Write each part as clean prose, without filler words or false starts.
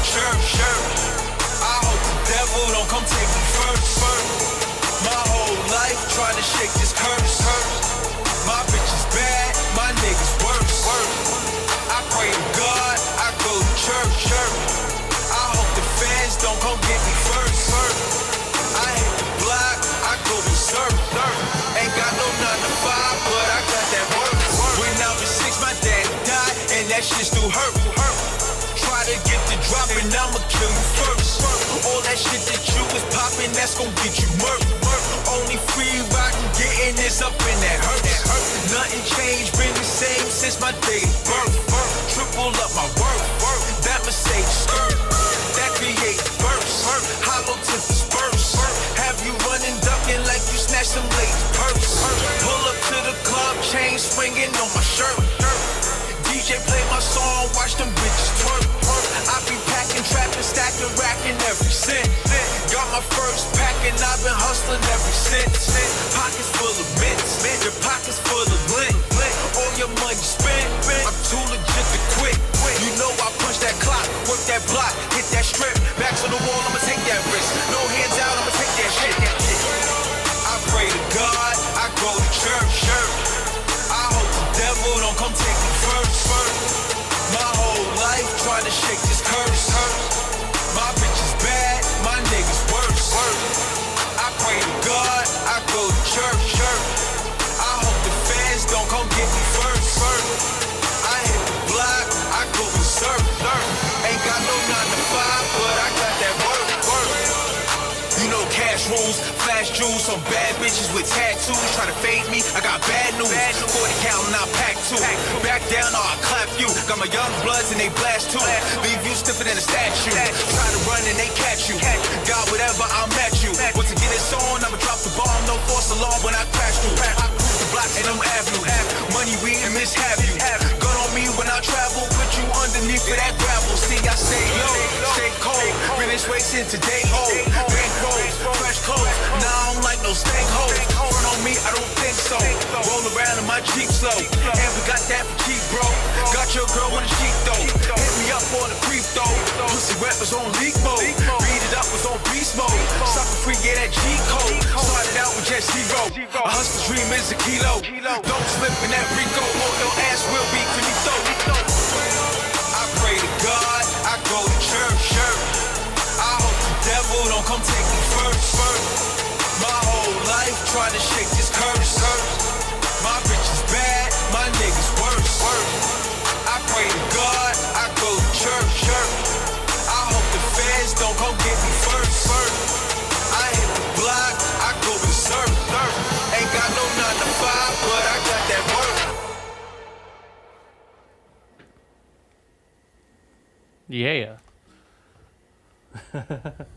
church. I hope the devil don't come take me first. My whole life trying to shake this curse. My bitch is bad, my niggas worse. I pray to God, I go to church. I hope the fans don't come get me first. I hit the block, I go berserk. Ain't got no 9 to 5, but I got that work. When I was 6, my dad died, and that shit still hurt. Try to get the drop, and I'ma kill you first. All that shit that you was popping, that's gon' get you murked. Only free riding, getting this up in that hurt. Nothing changed, been the same since my day of birth. Triple up my worth, that Mercedes skirt, that create burst. Hollow tip disperse. Have you running, ducking like you snatched some ladies' purse. Pull up to the club, chain swinging on my shirt. DJ play my song, watch them bitches twerk. I be packing, trapping, stacking, racking every cent. Got my first pack and I've been hustling ever since. Pockets full of mints, your pockets full of lint. All your money spent, I'm too legit to quit. You know I punch that clock, work that block, hit that strip. Back to the wall, I'ma take that risk. No hands out, I'ma take that shit. I pray to God, I go to church. I hope the devil don't come take me first. My whole life trying to shake this curse. My bitch is bad, my niggas worse. I pray to God, I go to church. I hope the fans don't come get me first. I hit the block, I go berserk. Ain't got no 9 to 5, but I got that work. You know cash rules, flash jewels, some bad bitches with tattoos. Try to fade me, I got bad news. 40 count and I pack 2. Back down or I clap you. Got my young bloods and they blast too. Leave you stiffer than a statue. Try to run and they catch you. Got whatever, I'm at you. Once I get it on, I'ma drop the bomb. No false alarm when I crash through. I cruise the block and I'm avenues. Money, weed, and mishap you. Gun on me when I travel. Put you underneath for that gravel. See, I stay low, stay cold. Finish racing today old. Bankrolls, fresh clothes. Now I don't like no stank hoes. Front on me, I don't think so. Roll around in my Jeep slow. And we got that for cheap, bro. Got your girl on the sheet though. Hit me up on the creep though. Pussy rap was on leak mode. Beat it up was on beast mode. Sucker free, get that G code. Started out with just zero. A hustler's dream is a kilo. Don't slip in that Rico. Or your ass will be finito. I pray to God, I go to church. I hope the devil don't come take me first. My whole life trying to shake this curse. My bitch is bad, my niggas worse. I pray to God, I go to church. I hope the fans don't come get me first. I hit the block, I go berserk. Ain't got no 9 to 5, but I got that work. Yeah. That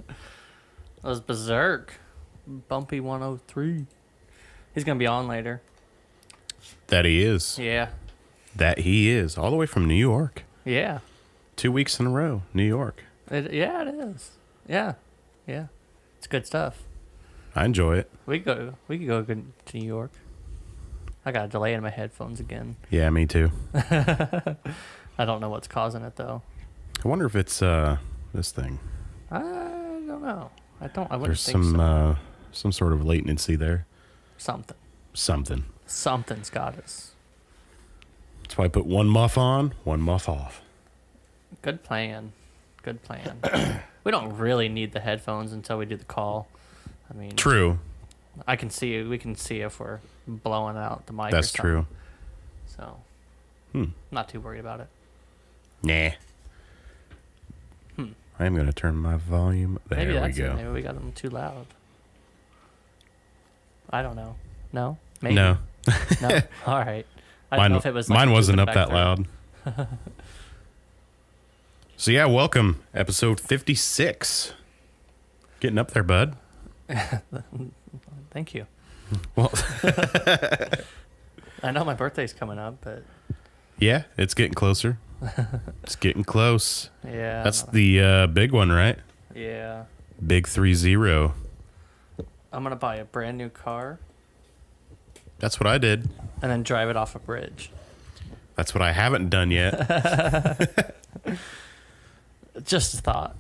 was Berserk. Bumpy103. He's going to be on later. That he is. Yeah. That he is. All the way from New York. Yeah. 2 weeks in a row, New York. Yeah, it is. Yeah. Yeah. It's good stuff. I enjoy it. We could go to New York. I got a delay in my headphones again. Yeah, me too. I don't know what's causing it though. I wonder if it's this thing. I don't know. I wouldn't There's think so. Some sort of latency there. Something. Something's got us. That's why I put one muff on, one muff off. Good plan. We don't really need the headphones until we do the call. I mean, True. We can see if we're blowing out the mic. That's true. So, not too worried about it. Nah. I am going to turn my volume. There Maybe we go. Maybe we got them too loud. I don't know. No? Maybe. No. No? All right. I don't know if it was like mine wasn't up that there. loud. So yeah, welcome. Episode 56. Getting up there, bud. Thank you. Well, I know my birthday's coming up, but... Yeah, it's getting closer. It's getting close. Yeah. That's the big one, right? Yeah. Big 30. I'm going to buy a brand new car. That's what I did. And then drive it off a bridge. That's what I haven't done yet. Just a thought.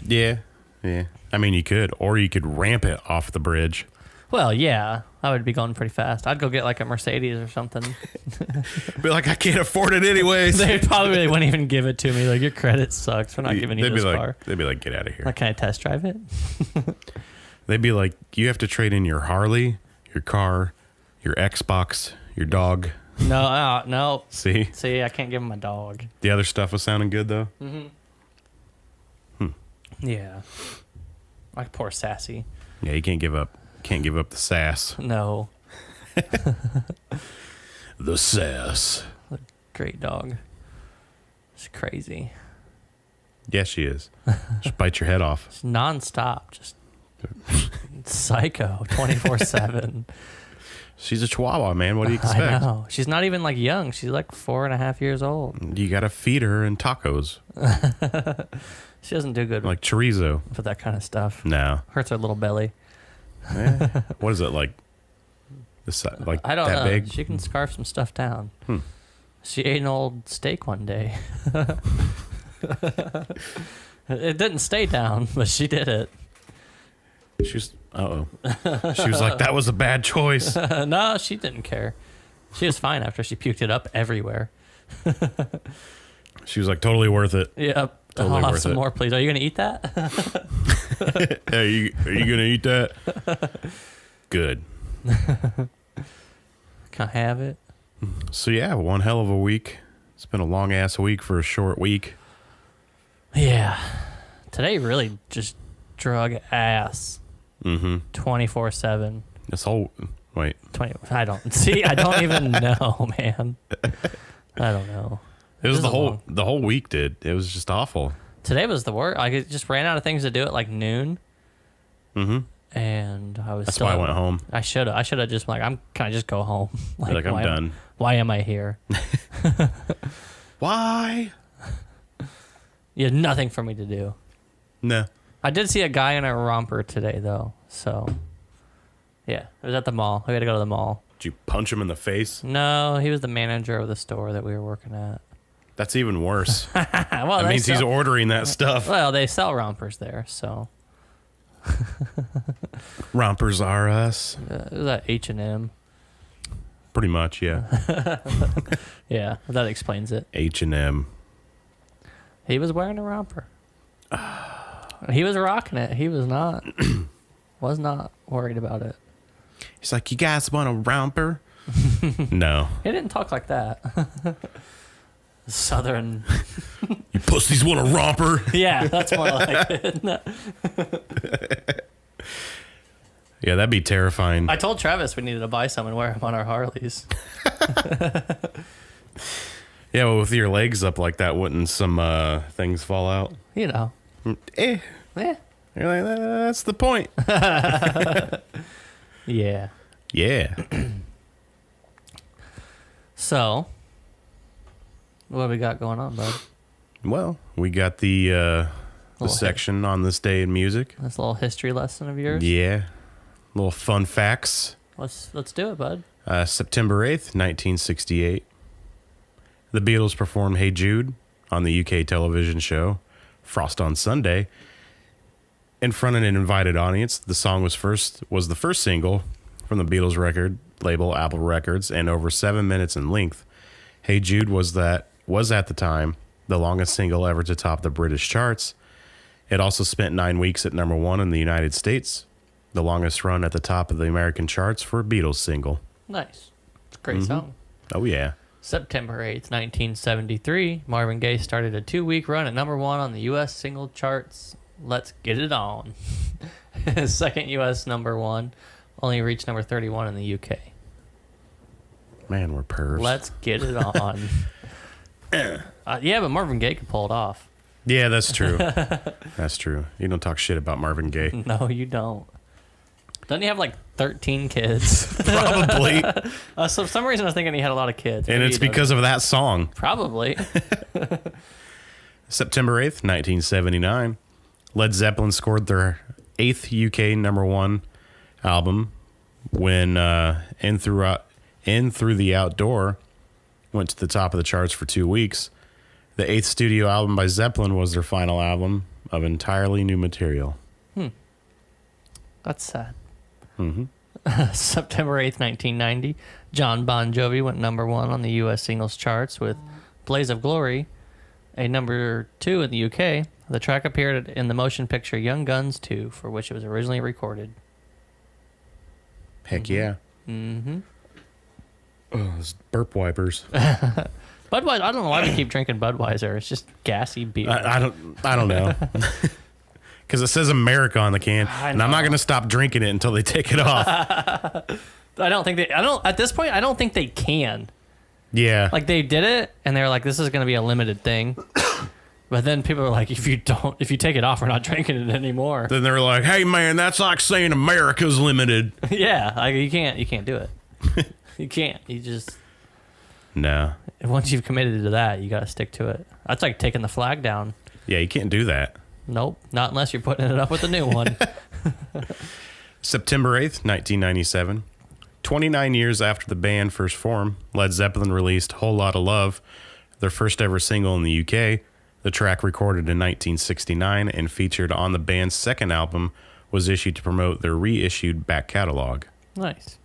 Yeah. Yeah. I mean, you could. Or you could ramp it off the bridge. Well, yeah. I would be going pretty fast. I'd go get like a Mercedes or something. Be like, I can't afford it anyways. They probably wouldn't even give it to me. Like, your credit sucks. We're not giving you this car. They'd be like, get out of here. Like, can I test drive it? They'd be like, you have to trade in your Harley, your car, your Xbox, your dog. No. See? See, I can't give him my dog. The other stuff was sounding good, though? Yeah. Like poor Sassy. Yeah, you can't give up. Can't give up the sass. No. The sass. Great dog. It's crazy. Yeah, she is. Just bite your head off. It's nonstop. Just psycho 24/7. She's a chihuahua, man. What do you expect? I know. She's not even like young. She's like 4.5 years old. You got to feed her in tacos. She doesn't do good Like chorizo. with that kind of stuff. No. Hurts her little belly. What is it like? Like I don't that know. big? She can scarf some stuff down. She ate an old steak one day. It didn't stay down, but she did it. She was like, that was a bad choice. No, she didn't care. She was fine after she puked it up everywhere. She was like, totally worth it. Yep. Totally I'll have worth some it. more, please. Are you going to eat that? Hey, are you going to eat that? Good. Can I have it? So, yeah, one hell of a week. It's been a long ass week for a short week. Yeah. Today really just drug ass. 24/7. This whole, wait. 20. I don't even know, man. I don't know. It was This is the whole week, dude. It was just awful. Today was the worst. I just ran out of things to do at like noon. And I was That's why I went home. I should have just can I just go home? Like, I'm done. Why am I here? Why? You had nothing for me to do. No. I did see a guy in a romper today, though. So, yeah, it was at the mall. We had to go to the mall. Did you punch him in the face? No, he was the manager of the store that we were working at. That's even worse. Well, That means he's ordering that stuff. Well, they sell rompers there, so. Rompers are us. It was at H&M. Pretty much, yeah. Yeah, that explains it. H&M. He was wearing a romper. He was rocking it. He was not worried about it. He's like, you guys want a romper? No. He didn't talk like that. Southern. You pussies want a romper? Yeah, that's more like it. Yeah, that'd be terrifying. I told Travis we needed to buy some and wear them on our Harleys. Yeah, well, with your legs up like that, wouldn't some things fall out? You know. Eh. Yeah. You're like, that's the point. Yeah. Yeah. So, what do we got going on, bud? Well, we got the section on this day in music. This little history lesson of yours? Yeah. Little fun facts. Let's do it, bud. September 8th, 1968. The Beatles performed Hey Jude on the UK television show Frost on Sunday. In front of an invited audience, the song was the first single from the Beatles record label Apple Records and over 7 minutes in length. Hey Jude was at the time the longest single ever to top the British charts. It also spent 9 weeks at number 1 in the United States, the longest run at the top of the American charts for a Beatles single. Nice. It's a great song. Oh, yeah. September 8th, 1973, Marvin Gaye started a 2-week run at number 1 on the U.S. single charts. Let's Get It On. His second U.S. number 1 only reached number 31 in the U.K. Man, we're pervs. Let's Get It On. Yeah, but Marvin Gaye could pull it off. Yeah, that's true. That's true. You don't talk shit about Marvin Gaye. No, you don't. Doesn't he have like 13 kids? Probably. So for some reason I was thinking he had a lot of kids. And Maybe it's he because of that song. Probably. September 8th, 1979. Led Zeppelin scored their 8th UK number 1 album when In Through the Outdoor went to the top of the charts for 2 weeks. The 8th studio album by Zeppelin was their final album of entirely new material. That's sad. Mm-hmm. September 8th, 1990, John Bon Jovi went number 1 on the U.S. singles charts with Blaze of Glory, a number 2 in the UK. The track appeared in the motion picture Young Guns 2, for which it was originally recorded. Heck yeah. Mm-hmm. Oh, those burp wipers. Budweiser, I don't know why we keep drinking Budweiser. It's just gassy beer. I don't know. Because it says America on the can, and I'm not going to stop drinking it until they take it off. At this point, I don't think they can. Yeah. Like, they did it, and they're like, this is going to be a limited thing. But then people are like, if you take it off, we're not drinking it anymore. Then they're like, hey, man, that's like saying America's limited. Yeah, like, you can't do it. You can't. You just... No. Once you've committed to that, you got to stick to it. That's like taking the flag down. Yeah, you can't do that. Nope, not unless you're putting it up with a new one. September 8th, 1997. 29 years after the band first formed, Led Zeppelin released Whole Lotta Love, their first ever single in the UK. The track, recorded in 1969 and featured on the band's second album, was issued to promote their reissued back catalog. Nice.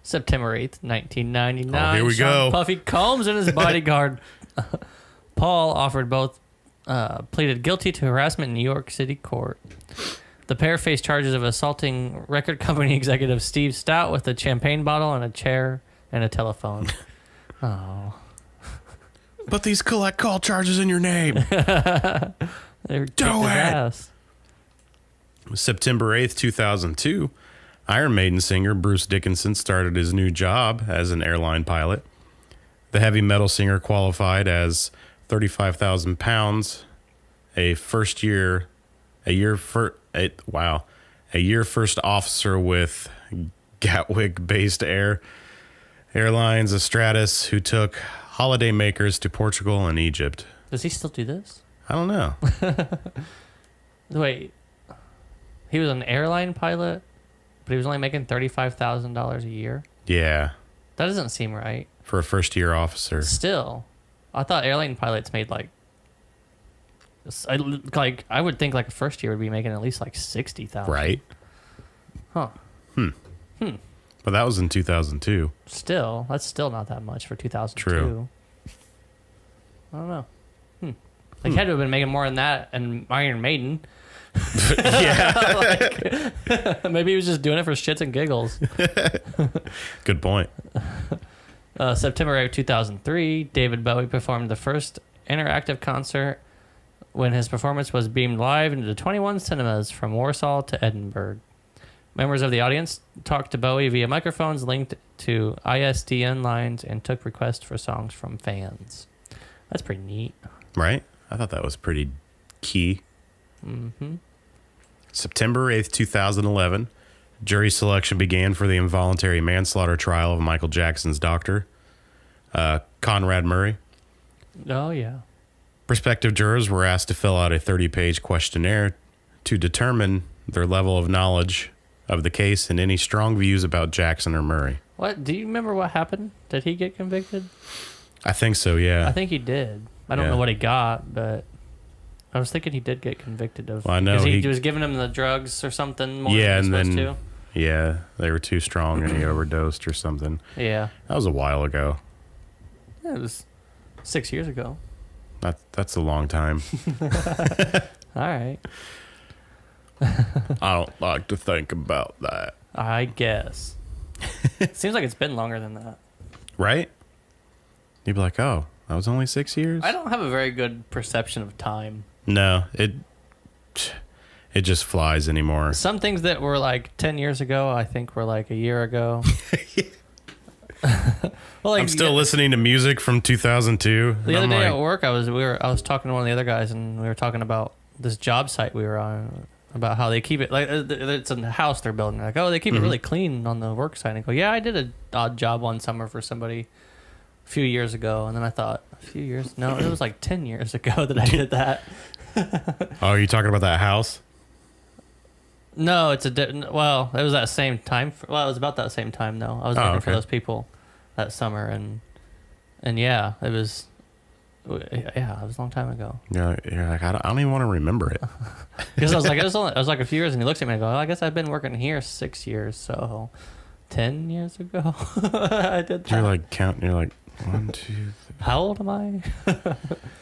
September 8th, 1999. Oh, here we go. Puffy Combs and his bodyguard, Paul, pleaded guilty to harassment in New York City court. The pair faced charges of assaulting record company executive Steve Stout with a champagne bottle and a chair and a telephone. Oh. Put these collect call charges in your name. Do it. September 8th, 2002, Iron Maiden singer Bruce Dickinson started his new job as an airline pilot. The heavy metal singer qualified as 35,000 pounds, a year first officer with Gatwick-based Airlines Astratus, who took holiday makers to Portugal and Egypt. Does he still do this? I don't know. Wait, he was an airline pilot, but he was only making $35,000 a year? Yeah. That doesn't seem right. For a first-year officer. Still, I thought airline pilots made I would think like a first year would be making at least like 60,000. Right. Huh. But that was in 2002. Still, that's still not that much for 2002. True. I don't know. Like, had to have been making more than that and Iron Maiden. Yeah. Maybe he was just doing it for shits and giggles. Good point. September 8, 2003, David Bowie performed the first interactive concert when his performance was beamed live into 21 cinemas from Warsaw to Edinburgh. Members of the audience talked to Bowie via microphones linked to ISDN lines and took requests for songs from fans. That's pretty neat. Right? I thought that was pretty key. Mm-hmm. September 8th, 2011, jury selection began for the involuntary manslaughter trial of Michael Jackson's doctor, Conrad Murray. Oh, yeah. Prospective jurors were asked to fill out a 30-page questionnaire to determine their level of knowledge of the case and any strong views about Jackson or Murray. What? Do you remember what happened? Did he get convicted? I think so, yeah. I think he did. I don't know what he got, but I was thinking he did get convicted of. Well, I know because he was giving him the drugs or something more than he was supposed to. Yeah, they were too strong and he overdosed or something. Yeah. That was a while ago. Yeah, it was 6 years ago. That's a long time. All right. I don't like to think about that. I guess. Seems like it's been longer than that. Right? You'd be like, oh, that was only 6 years? I don't have a very good perception of time. No, it just flies anymore. Some things that were like 10 years ago, I think were like a year ago. Well, like, I'm still listening to music from 2002. The other day at work, I was talking to one of the other guys, and we were talking about this job site we were on, about how they keep it like it's a house they're building. Like, oh, they keep it really clean on the work site. And I go, yeah, I did an odd job one summer for somebody a few years ago, and then I thought, a few years? No, it was like 10 years ago that I did that. Oh, are you talking about that house? No, it was that same time. It was about that same time though. I was working for those people that summer, and yeah, it was Yeah, it was a long time ago. You're like, I don't even want to remember it. Because I was like, it was like a few years, and he looks at me and goes, I guess I've been working here 6 years, so 10 years ago I did that. You're like counting. You're like 1, 2. 3. How old am I?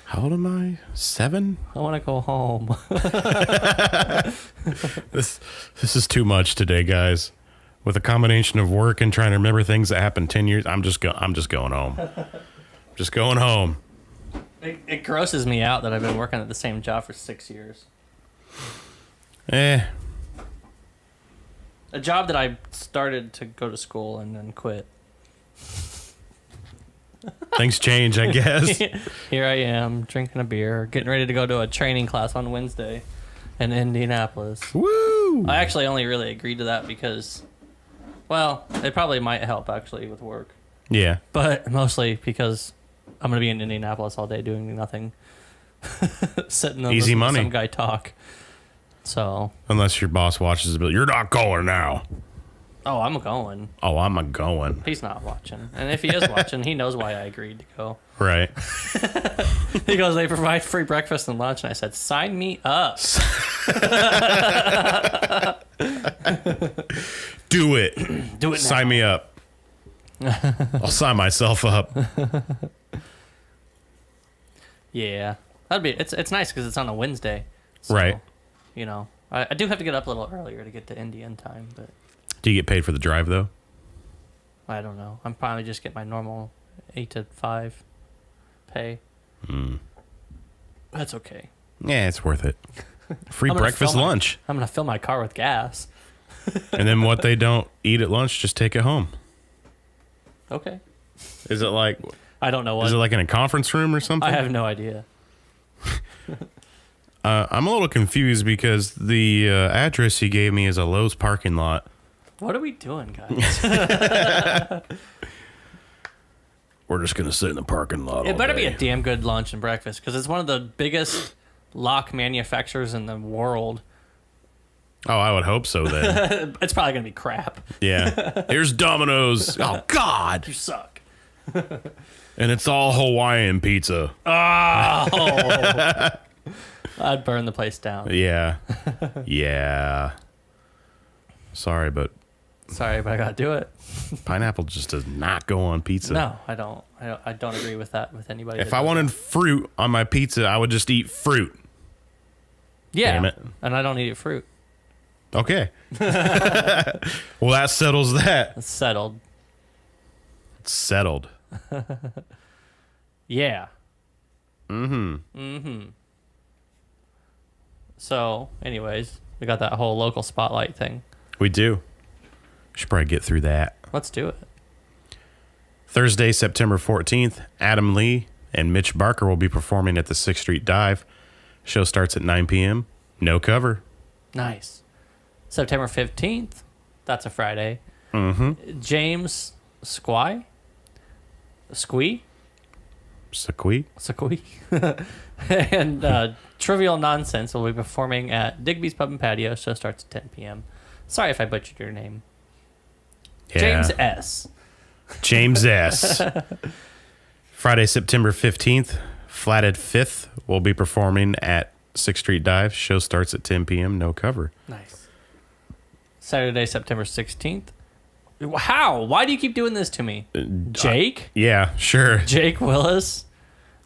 How old am I? 7. I want to go home. This is too much today, guys. With a combination of work and trying to remember things that happened 10 years, I'm just going home. Just going home. It grosses me out that I've been working at the same job for 6 years. A job that I started to go to school and then quit. Things change, I guess. Here I am, drinking a beer, getting ready to go to a training class on Wednesday in Indianapolis. Woo! I actually only really agreed to that because, well, it probably might help actually with work. Yeah. But mostly because I'm going to be in Indianapolis all day doing nothing. Sitting and Easy listening money. to some guy talk. So. Unless your boss watches the bill. You're not going now. Oh, I'm going. Oh, I'm a going. He's not watching. And if he is watching, he knows why I agreed to go. Right. He goes, they provide free breakfast and lunch. And I said, sign me up. Do it. Do it now. Sign me up. I'll sign myself up. Yeah. It's nice because it's on a Wednesday. So, Right. You know, I do have to get up a little earlier to get to Indy in time, but Do you get paid for the drive, though? I don't know. I'm probably just get my normal 8 to 5 pay. That's okay. Yeah, it's worth it. Free I'm gonna breakfast, fill my- lunch. I'm going to fill my car with gas. And then what they don't eat at lunch, just take it home. Okay. Is it like... I don't know what. Is it like in a conference room or something? I have no idea. I'm a little confused because the address he gave me is a Lowe's parking lot. What are we doing, guys? We're just going to sit in the parking lot. It better be a damn good lunch and breakfast because it's one of the biggest lock manufacturers in the world. Oh, I would hope so then. It's probably going to be crap. Yeah. Here's Domino's. Oh, God. You suck. And it's all Hawaiian pizza. Oh. I'd burn the place down. Yeah. Yeah. Sorry, but Sorry, but I got to do it. pineapple just does not go on pizza. No, I don't. I don't agree with that with anybody. If that I does wanted that. fruit on my pizza, I would just eat fruit. Yeah, Damn it. and I don't eat fruit. Okay. Well, that settles that. It's settled. It's settled. Yeah. Mm-hmm. So, anyways, we got that whole local spotlight thing. We do. Should probably get through that. Let's do it. Thursday, September 14th, Adam Lee and Mitch Barker will be performing at the 6th Street Dive. Show starts at 9 p.m. No cover. Nice. September 15th, that's a Friday. Mm-hmm. James Squee? Saqui? Saqui? And Trivial Nonsense will be performing at Digby's Pub and Patio. Show starts at 10 p.m. Sorry if I butchered your name. Yeah. James S. James S. Friday, September 15th, Flatted 5th will be performing at 6th Street Dive. Show starts at 10 p.m. No cover. Nice. Saturday, September 16th. How? Why do you keep doing this to me? Jake? Yeah, sure. Jaik Willis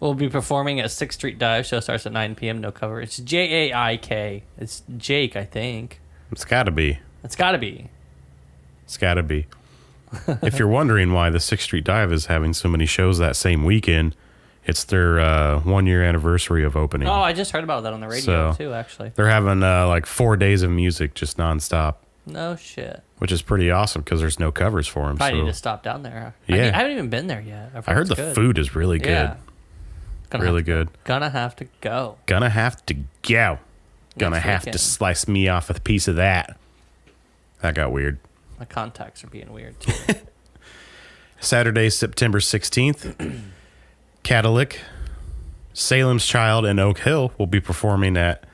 will be performing at 6th Street Dive. Show starts at 9 p.m. No cover. It's Jaik. It's Jake, I think. It's got to be. It's got to be. It's got to be. If you're wondering why the 6th Street Dive is having so many shows that same weekend, it's their 1-year anniversary of opening. Oh, I just heard about that on the radio, So, too, actually. They're having like 4 days of music just nonstop, No shit. which is pretty awesome because there's no covers for them. Probably So. need to stop down there. Yeah. I haven't even been there yet. I heard it's the good. food is really good. Yeah. Really good. Gonna have to go. Gonna have to go. Gonna Next have weekend. to slice me off with a piece of that. That got weird. My contacts are being weird, too. Saturday, September 16th, Catalytic, Salem's Childe, and Oak Hill will be performing at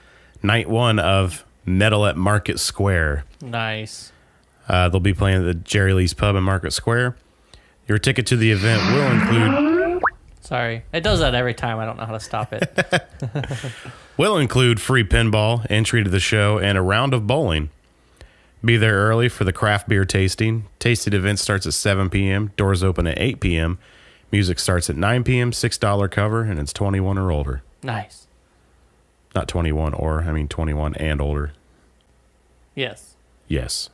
night 1 of Metal at Market Square. Nice. They'll be playing at the Jerilee's Pub in Market Square. Your ticket to the event will include... Sorry. It does that every time. I don't know how to stop it. Will include free pinball, entry to the show, and a round of bowling. Be there early for the craft beer tasting. Tasting event starts at 7 p.m. Doors open at 8 p.m. Music starts at 9 p.m. $6 cover, and it's 21 or older. Nice. Not 21 or, I mean 21 and older. Yes. Yes.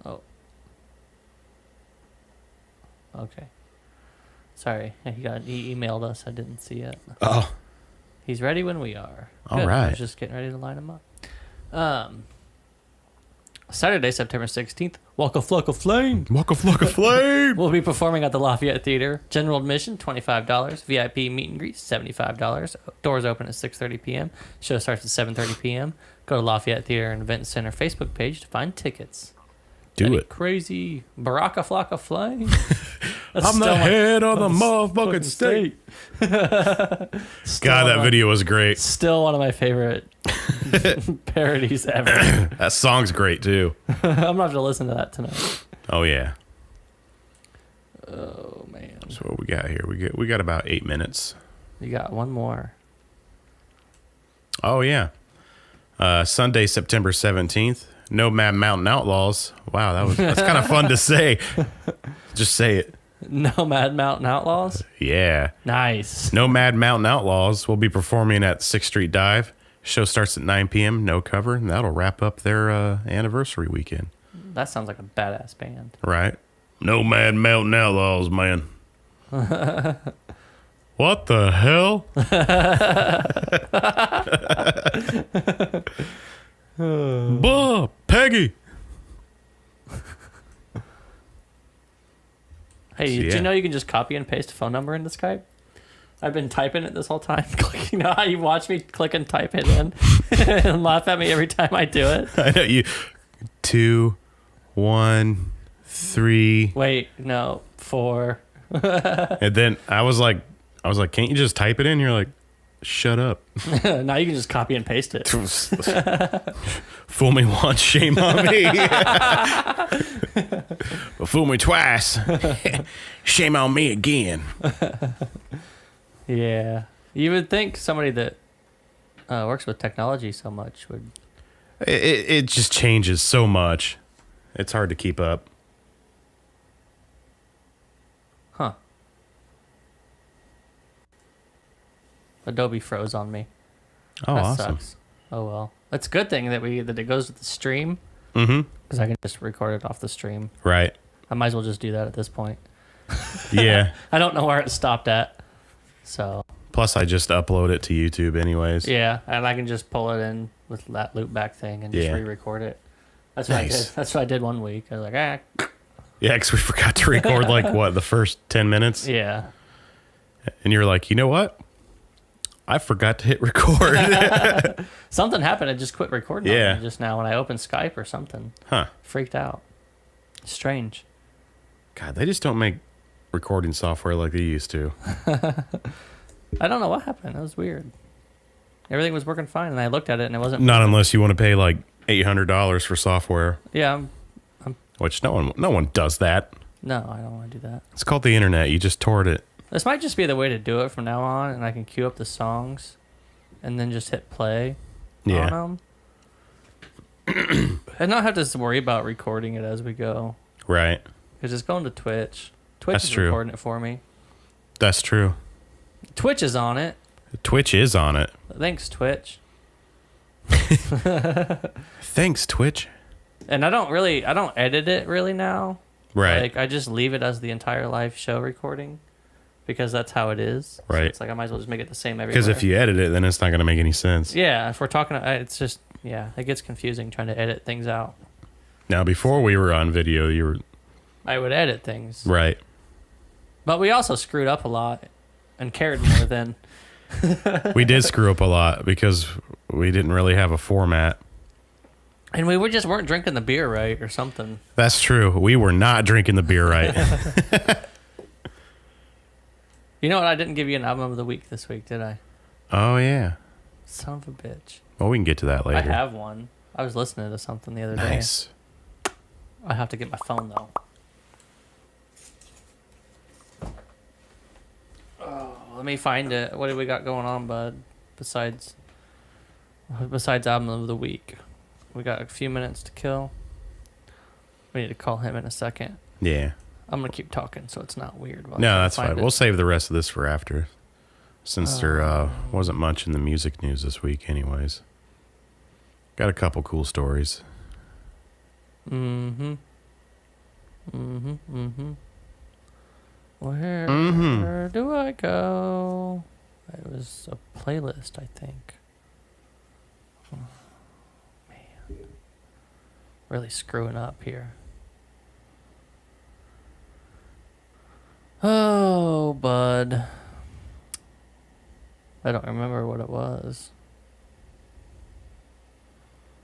Oh. Okay. Sorry. He emailed us. I didn't see it. Oh. He's ready when we are. All Good. right. I was just getting ready to line him up. Saturday, September 16th, Walk a Flock of Flame. Walk a flock of flame. We'll be performing at the Lafayette Theater. General admission, $25. VIP meet and greet, $75. Doors open at 6:30 p.m. Show starts at 7:30 p.m. Go to Lafayette Theater and Event Center Facebook page to find tickets. Do Any it. Crazy Baraka Flock of Flame. I'm the head of the motherfucking state. God, that video was great. Still one of my favorite parodies ever. That song's great, too. I'm going to have to listen to that tonight. Oh, yeah. Oh, man. So what we got here? We got about 8 minutes. You got one more. Oh, yeah. Sunday, September 17th. Nomad Mountain Outlaws. Wow, that's kind of fun to say. Just say it. Nomad Mountain Outlaws? Yeah. Nice. Nomad Mountain Outlaws will be performing at 6th Street Dive. Show starts at 9 p.m. No cover, and that'll wrap up their anniversary weekend. That sounds like a badass band. Right? Nomad Mountain Outlaws, man. What the hell? Peggy. Hey, So, did yeah. you know you can just copy and paste a phone number into Skype? I've been typing it this whole time. You know how you watch me click and type it in and laugh at me every time I do it? I know you. 2, 1, 3. Wait, no, 4. And then I was like, can't you just type it in? You're like, shut up. Now you can just copy and paste it. Fool me once, shame on me. But fool me twice, shame on me again. Yeah. You would think somebody that works with technology so much would... It just changes so much. It's hard to keep up. Huh. Adobe froze on me. Oh, That awesome. sucks. Oh, well. It's a good thing that it goes with the stream. Mm-hmm. Because I can just record it off the stream. Right. I might as well just do that at this point. Yeah. I don't know where it stopped at. So, Plus, I just upload it to YouTube anyways. yeah. And I can just pull it in with that loop back thing and just Yeah. re-record it. That's what I Nice. did. That's what I did one week. I was like, Yeah, because we forgot to record the first 10 minutes. yeah. And you're like, you know what? I forgot to hit record. Something happened. It just quit recording on Yeah. me just now when I opened Skype or something. Huh. Freaked out. Strange. God, they just don't make recording software like they used to. I don't know what happened. That was weird. Everything was working fine, and I looked at it, and it wasn't. Not unless you want to pay like $800 for software, Yeah. which no one does that. No, I don't want to do that. It's called the internet. You just tort it. This might just be the way to do it from now on, and I can queue up the songs, and then just hit play Yeah. on them. And not have to worry about recording it as we go, Right. because it's going to Twitch. Twitch That's is true. recording it for me. That's true. Twitch is on it. Twitch is on it. Thanks, Twitch. Thanks, Twitch. And I don't edit it really now. Right. Like, I just leave it as the entire live show recording because that's how it is. So Right. it's like I might as well just make it the same everywhere. Because if you edit it, then it's not going to make any sense. Yeah, if we're talking, it's just, yeah, it gets confusing trying to edit things out. Now, before we were on video, you were I would edit things. right. But we also screwed up a lot and cared more than... We did screw up a lot because we didn't really have a format. And we just weren't drinking the beer right or something. That's true. We were not drinking the beer right. You know what? I didn't give you an album of the week this week, did I? Oh, yeah. Son of a bitch. Well, we can get to that later. I have one. I was listening to something the other day. Nice. I have to get my phone, though. Oh, let me find it. What do we got going on, bud? Besides album of the week, we got a few minutes to kill. We need to call him in a second. Yeah. I'm gonna keep talking so it's not weird. No, that's fine. We'll save the rest of this for after, since there wasn't much in the music news this week, anyways. Got a couple cool stories. Mm-hmm. Where do I go? It was a playlist, I think. Oh, man. Really screwing up here. Oh, bud. I don't remember what it was.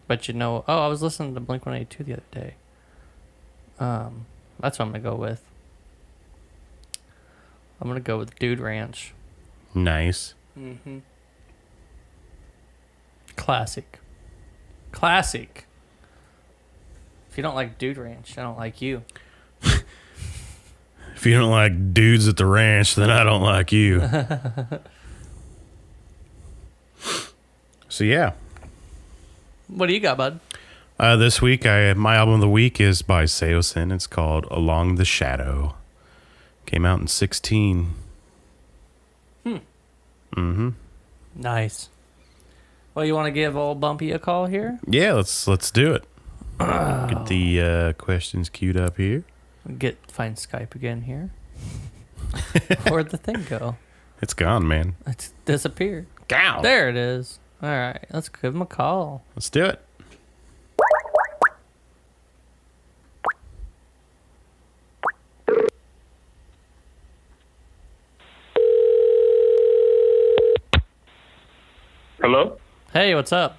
But you know, I was listening to Blink-182 the other day. That's what I'm going to go with. I'm going to go with Dude Ranch. Nice. Mm-hmm. Classic. Classic. If you don't like Dude Ranch, I don't like you. If you don't like dudes at the ranch, then I don't like you. So, yeah. What do you got, bud? This week, my album of the week is by Seosin. It's called Along the Shadow. Came out in 2016. Mm-hmm. Nice. Well, you want to give old Bumpy a call here? Yeah, let's do it. Get the questions queued up here. Find Skype again here. Where'd the thing go? It's gone, man. It's disappeared. Gow. There it is. All right, let's give him a call. Let's do it. Hello? Hey, what's up?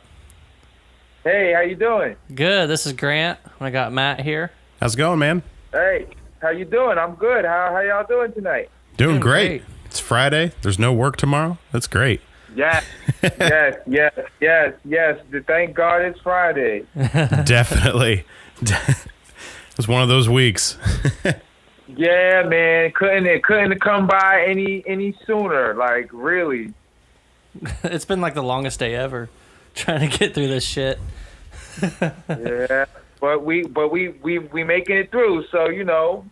Hey, how you doing? Good. This is Grant. I got Matt here. How's it going, man? Hey, how you doing? I'm good. How y'all doing tonight? Doing Doing great. great. It's Friday. There's no work tomorrow. That's great. Yes, yes. Thank God it's Friday. Definitely. It was one of those weeks. Yeah, man. It couldn't come by any sooner. Like, really. It's been like the longest day ever trying to get through this shit. Yeah. But we making it through, so you know,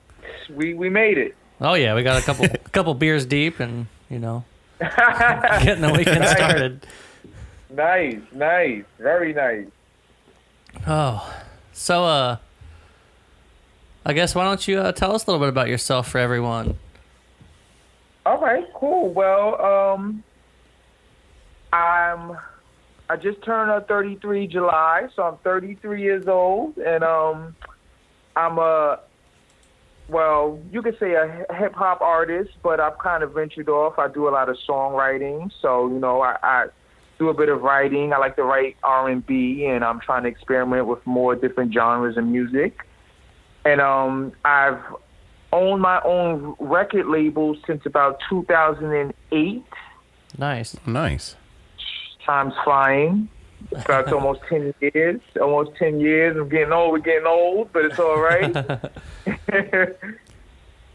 we made it. Oh yeah, we got a couple beers deep and, you know, getting the weekend started. Nice. Very nice. Oh. So I guess why don't you tell us a little bit about yourself for everyone? All right, cool. Well, I just turned 33 July, so I'm 33 years old, and I'm you could say a hip hop artist, but I've kind of ventured off. I do a lot of songwriting, so you know I do a bit of writing. I like to write R&B, and I'm trying to experiment with more different genres of music. And I've owned my own record label since about 2008. Nice. Time's flying. That's almost 10 years. Almost 10 years. I'm getting old. We're getting old, but it's all right.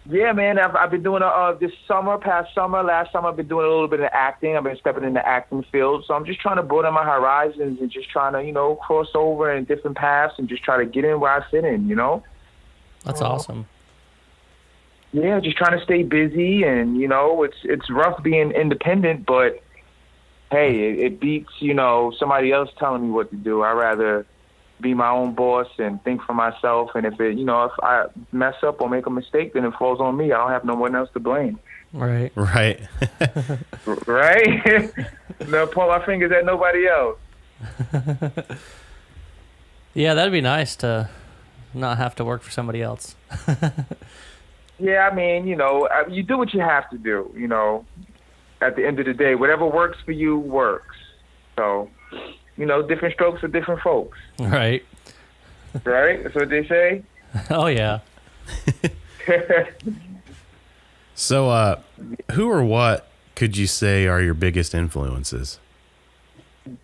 Yeah, man. I've been doing this past summer, last summer, I've been doing a little bit of acting. I've been stepping in the acting field. So I'm just trying to broaden my horizons and just trying to, you know, cross over in different paths and just try to get in where I fit in, you know? That's awesome. Yeah, just trying to stay busy, and, you know, it's rough being independent, but hey, it beats, you know, somebody else telling me what to do. I'd rather be my own boss and think for myself. And if if I mess up or make a mistake, then it falls on me. I don't have no one else to blame. Right. Right. Right? No, point my fingers at nobody else. Yeah, that'd be nice to not have to work for somebody else. Yeah, I mean, you know, you do what you have to do, you know. At the end of the day, whatever works for you works. So, you know, different strokes for different folks. Right. Right? That's what they say? Oh, yeah. So, who or what could you say are your biggest influences?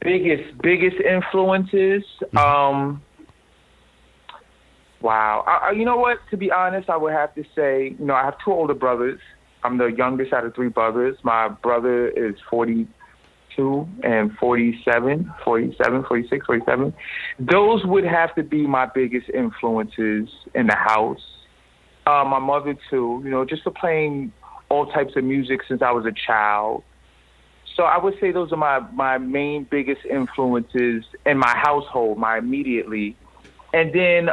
Biggest influences? Wow. You know what? To be honest, I would have to say, you know, I have two older brothers. I'm the youngest out of 3 brothers. My brother is 42 and 47, 46, 47. Those would have to be my biggest influences in the house. My mother too, just for playing all types of music since I was a child. So I would say those are my main biggest influences in my household, my immediately. And then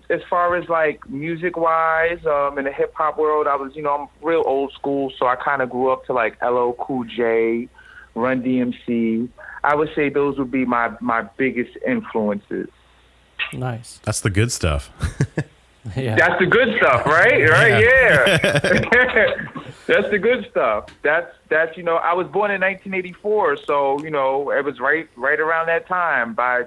as far as like music-wise, in the hip-hop world, I'm real old school, so I kind of grew up to like LL Cool J, Run DMC. I would say those would be my biggest influences. Nice. That's the good stuff. Yeah. That's the good stuff, right? Right? Yeah. That's the good stuff. That's I was born in 1984, so it was right around that time. By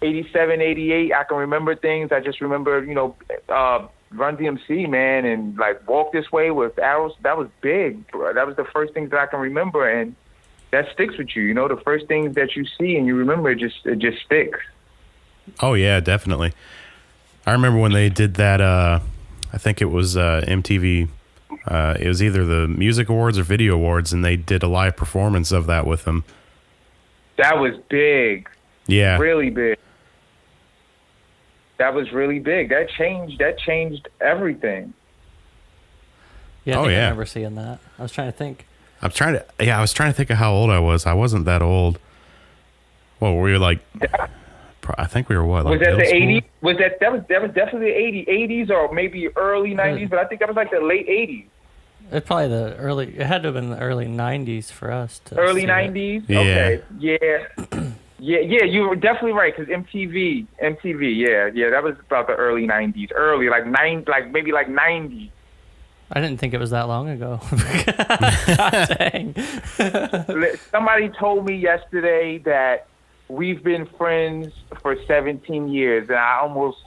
87, 88, I can remember things. I just remember, Run DMC, man, and like Walk This Way with Arrows. That was big, bro. That was the first things that I can remember, and that sticks with you. The first things that you see and you remember, it just sticks. Oh yeah, definitely. I remember when they did that. I think it was MTV. It was either the Music Awards or Video Awards, and they did a live performance of that with them. That was big. Yeah, really big. That was really big. That changed everything. Yeah, I remember seeing that. I was trying to think. I was trying to think of how old I was. I wasn't that old. Well, were you like? I think we were what? Like was that the school? 80s? That was definitely the 80s or maybe early 90s, but I think that was like the late 80s. It probably it had to have been the early 90s for us. Early 90s? Yeah. Okay. Yeah. Yeah, you were definitely right, because MTV, yeah, that was about the early 90s. Early, maybe 90. I didn't think it was that long ago. God dang. Somebody told me yesterday that we've been friends for 17 years, and I almost,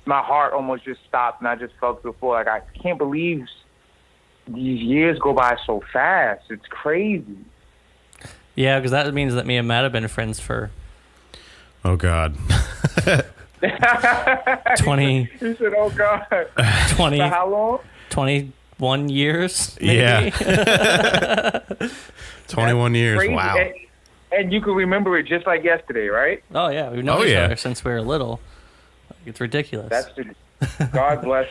my heart almost just stopped, and I just felt to the floor, like, I can't believe these years go by so fast. It's crazy. Yeah, because that means that me and Matt have been friends for... Oh, God. 20... He said, oh, God. 20... For how long? 21 years, maybe? Yeah. 21 years, crazy. wow. And you can remember it just like yesterday, right? Oh, yeah. We've known each other since we were little. It's ridiculous. God bless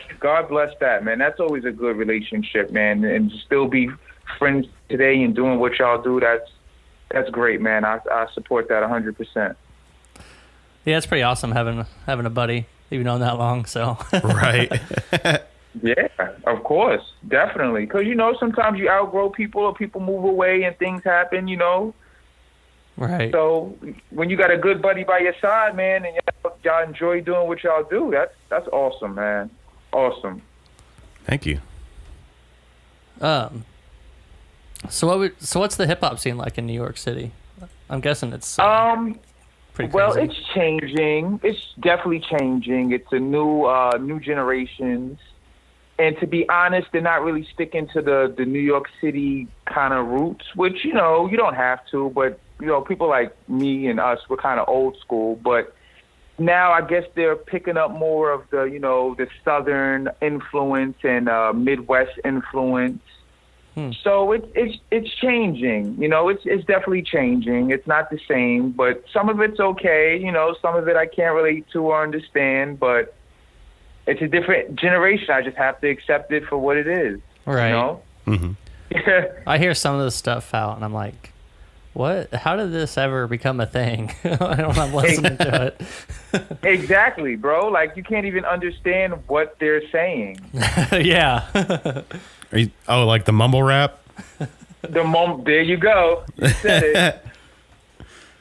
that, man. That's always a good relationship, man. And to still be friends today and doing what y'all do, that's great, man. I support that 100%. Yeah, it's pretty awesome having a buddy that you've known that long, so. Right. Yeah, of course. Definitely. Because, sometimes you outgrow people or people move away and things happen, Right. So when you got a good buddy by your side, man, and y'all enjoy doing what y'all do, that's awesome, man. Awesome. Thank you. So what's the hip hop scene like in New York City? I'm guessing it's pretty crazy. Well, it's changing. It's definitely changing. It's a new generations. And to be honest, they're not really sticking to the New York City kind of roots, which, you don't have to, but people like me and us, we're kind of old school, but now I guess they're picking up more of the, the Southern influence and Midwest influence. So it's changing, it's definitely changing. It's not the same, but some of it's okay. Some of it I can't relate to or understand, but it's a different generation. I just have to accept it for what it is. Right. Mm-hmm. I hear some of the stuff out and I'm like, what? How did this ever become a thing? When I'm listening to it. Exactly, bro. Like, you can't even understand what they're saying. Yeah. Like the mumble rap? There you go. You said it.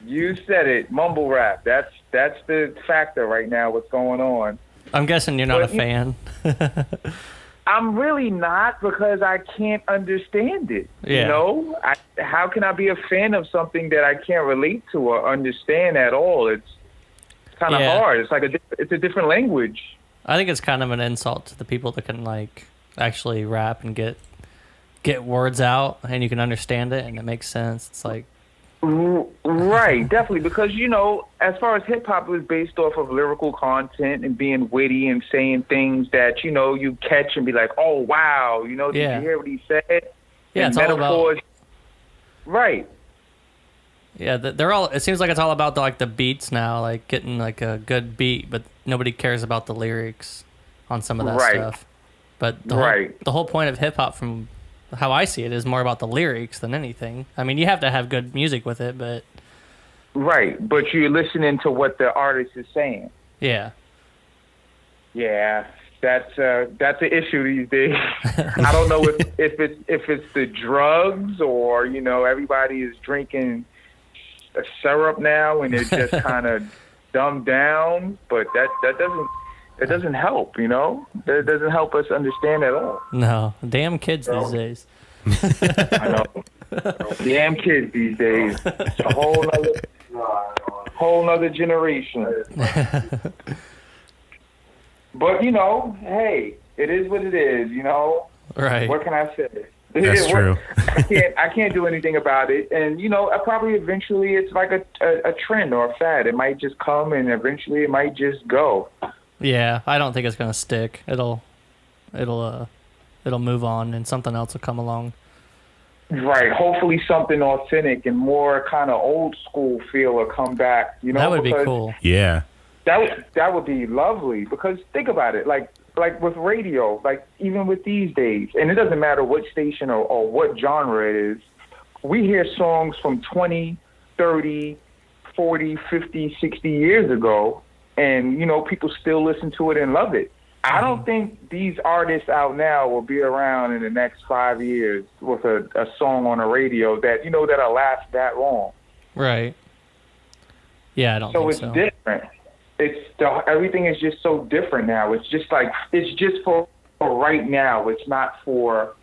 You said it. Mumble rap. That's the factor right now, what's going on. I'm guessing you're not a fan. I'm really not, because I can't understand it. Yeah. How can I be a fan of something that I can't relate to or understand at all? It's kind of hard. It's like it's a different language. I think it's kind of an insult to the people that can like actually rap and get words out and you can understand it and it makes sense. It's like, Right, definitely, because as far as hip hop is based off of lyrical content and being witty and saying things that you catch and be like, oh wow, did Yeah. you hear what he said? Yeah, And it's all about. Right. Yeah, they're all. It seems like it's all about the beats now, like getting like a good beat, but nobody cares about the lyrics on some of that Right. stuff. But Right. the whole point of hip hop, from how I see it, is more about the lyrics than anything. I mean, you have to have good music with it, but Right, but you're listening to what the artist is saying. yeah, Yeah, that's an issue these days. I don't know if it's the drugs or everybody is drinking a syrup now and they're just kind of dumbed down, but that doesn't help. That doesn't help us understand at all. no, damn kids these days. I know. Damn kids these days. It's a whole nother generation. But hey, it is what it is. Right. What can I say? That's true. I can't do anything about it. And probably eventually it's like a trend or a fad. It might just come and eventually it might just go. Yeah, I don't think it's gonna stick. It'll move on and something else will come along. Right. Hopefully something authentic and more kind of old school feel will come back. That would be because cool. Yeah. That would be lovely, because think about it, like with radio, like even with these days, and it doesn't matter what station or what genre it is, we hear songs from 20, 30, 40, 50, 60 years ago, and people still listen to it and love it. I don't think these artists out now will be around in the next 5 years with a song on the radio that that'll last that long. Right. Yeah, I don't think so. So it's different. Everything is just so different now. It's just for right now. It's not for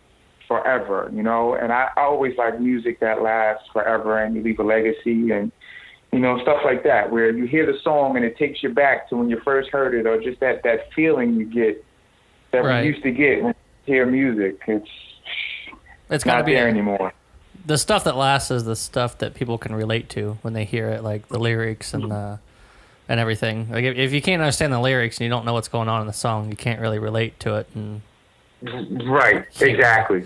forever, And I always like music that lasts forever and you leave a legacy and stuff like that, where you hear the song and it takes you back to when you first heard it, or just that feeling you get that Right. we used to get when you hear music. It's gotta not be there anymore. The stuff that lasts is the stuff that people can relate to when they hear it, like the lyrics and everything. Like if you can't understand the lyrics and you don't know what's going on in the song, you can't really relate to it. And Right. Exactly.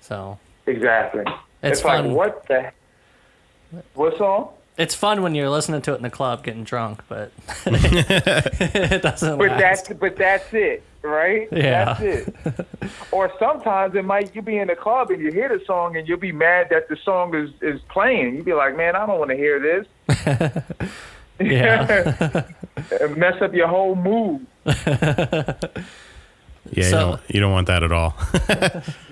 so Exactly. It's like, fun. what song? it's fun when you're listening to it in the club getting drunk, but it doesn't last. But that's it, right? Yeah. That's it. Or sometimes you be in the club and you hear the song and you'll be mad that the song is playing. You'll be like, man, I don't want to hear this. Yeah. And mess up your whole mood. Yeah, So- you don't want that at all.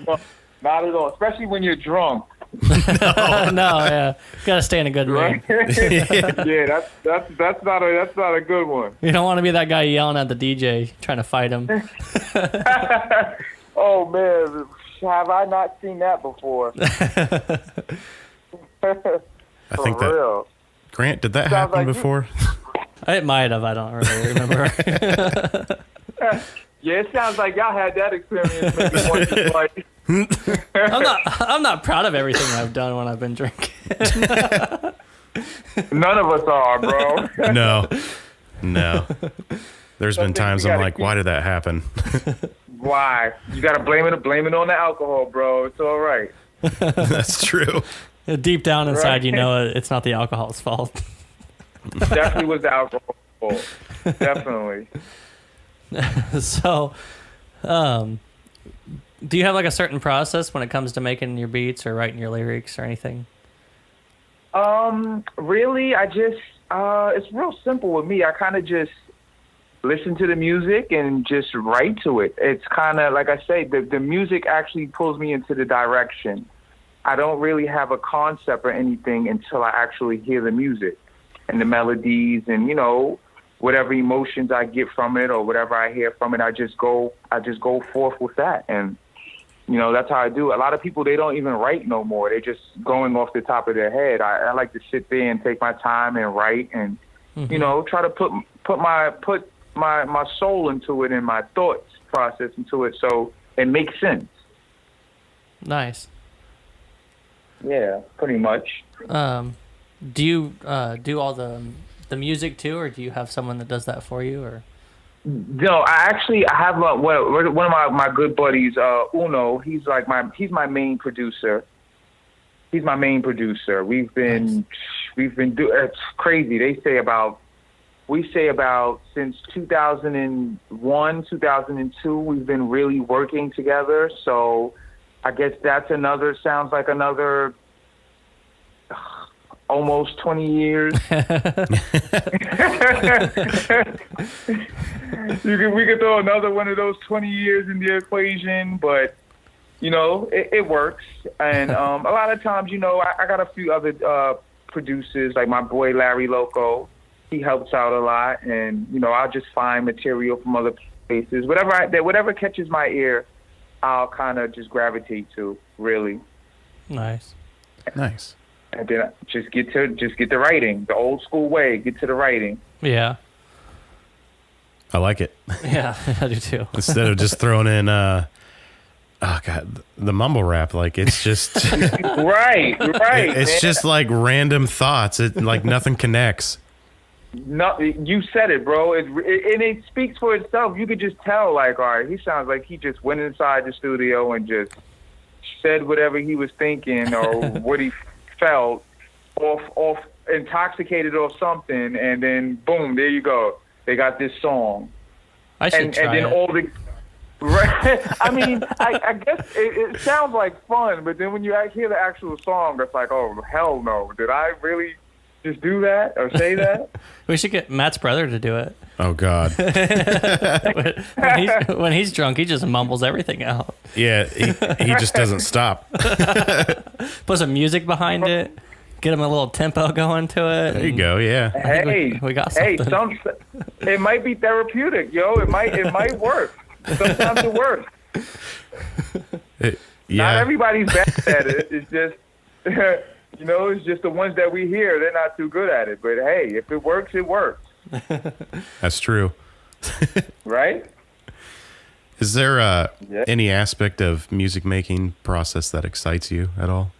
No, not at all, especially when you're drunk. No, yeah. Gotta stay in a good mood. Right? Yeah, that's not a good one. You don't want to be that guy yelling at the DJ trying to fight him. Oh man, have I not seen that before? I think For that real. Grant, did that Sounds happen like before? It might have. I don't really remember. Yeah, it sounds like y'all had that experience maybe once or twice. I'm not proud of everything I've done when I've been drinking. None of us are, bro. No. There's been times I'm like, why did that happen? Why? You gotta blame it on the alcohol, bro. It's all right. That's true. Deep down inside, Right. you know it's not the alcohol's fault. Definitely was the alcohol. Definitely. So, do you have like a certain process when it comes to making your beats or writing your lyrics or anything? Really, I just it's real simple with me. I kind of just listen to the music and just write to it. It's kind of like I say, the music actually pulls me into the direction. I don't really have a concept or anything until I actually hear the music and the melodies and whatever emotions I get from it or whatever I hear from it. I just go forth with that, and that's how I do it. A lot of people, they don't even write no more. They're just going off the top of their head. I like to sit there and take my time and write and try to put my soul into it and my thoughts process into it so it makes sense. Nice. Yeah, pretty much. Do you do all the music too, or do you have someone that does that for you? Or No, I have one of my good buddies, Uno. He's my main producer. He's my main producer. We've been it's crazy. We say about since 2001, 2002, we've been really working together. So I guess sounds like another almost 20 years. We could throw another one of those 20 years in the equation, but it works. And a lot of times, I got a few other producers, like my boy Larry Loco. He helps out a lot, and I'll just find material from other places. Whatever catches my ear, I'll kind of just gravitate to. Really. Nice. And then just get the writing, the old school way. Get to the writing. Yeah. I like it. Yeah, I do too. Instead of just throwing in, the mumble rap, like it's just right. It's just like random thoughts. It like nothing connects. No, you said it, bro. And it speaks for itself. You could just tell, like, all right, he sounds like he just went inside the studio and just said whatever he was thinking or what he felt, off intoxicated or something, and then boom, there you go. They got this song. I should try and then it. all the. Right. I mean, I guess it sounds like fun, but then when you hear the actual song, it's like, oh hell no! Did I really just do that or say that? We should get Matt's brother to do it. Oh God! when he's drunk, he just mumbles everything out. Yeah, he just doesn't stop. Put some music behind it. Get him a little tempo going to it. There you go. Yeah. Hey, we got something. It might be therapeutic, yo. It might work. Sometimes it works. Yeah. Not everybody's bad at it. It's just, it's just the ones that we hear. They're not too good at it. But hey, if it works, it works. That's true. Right? Is there any aspect of music making process that excites you at all?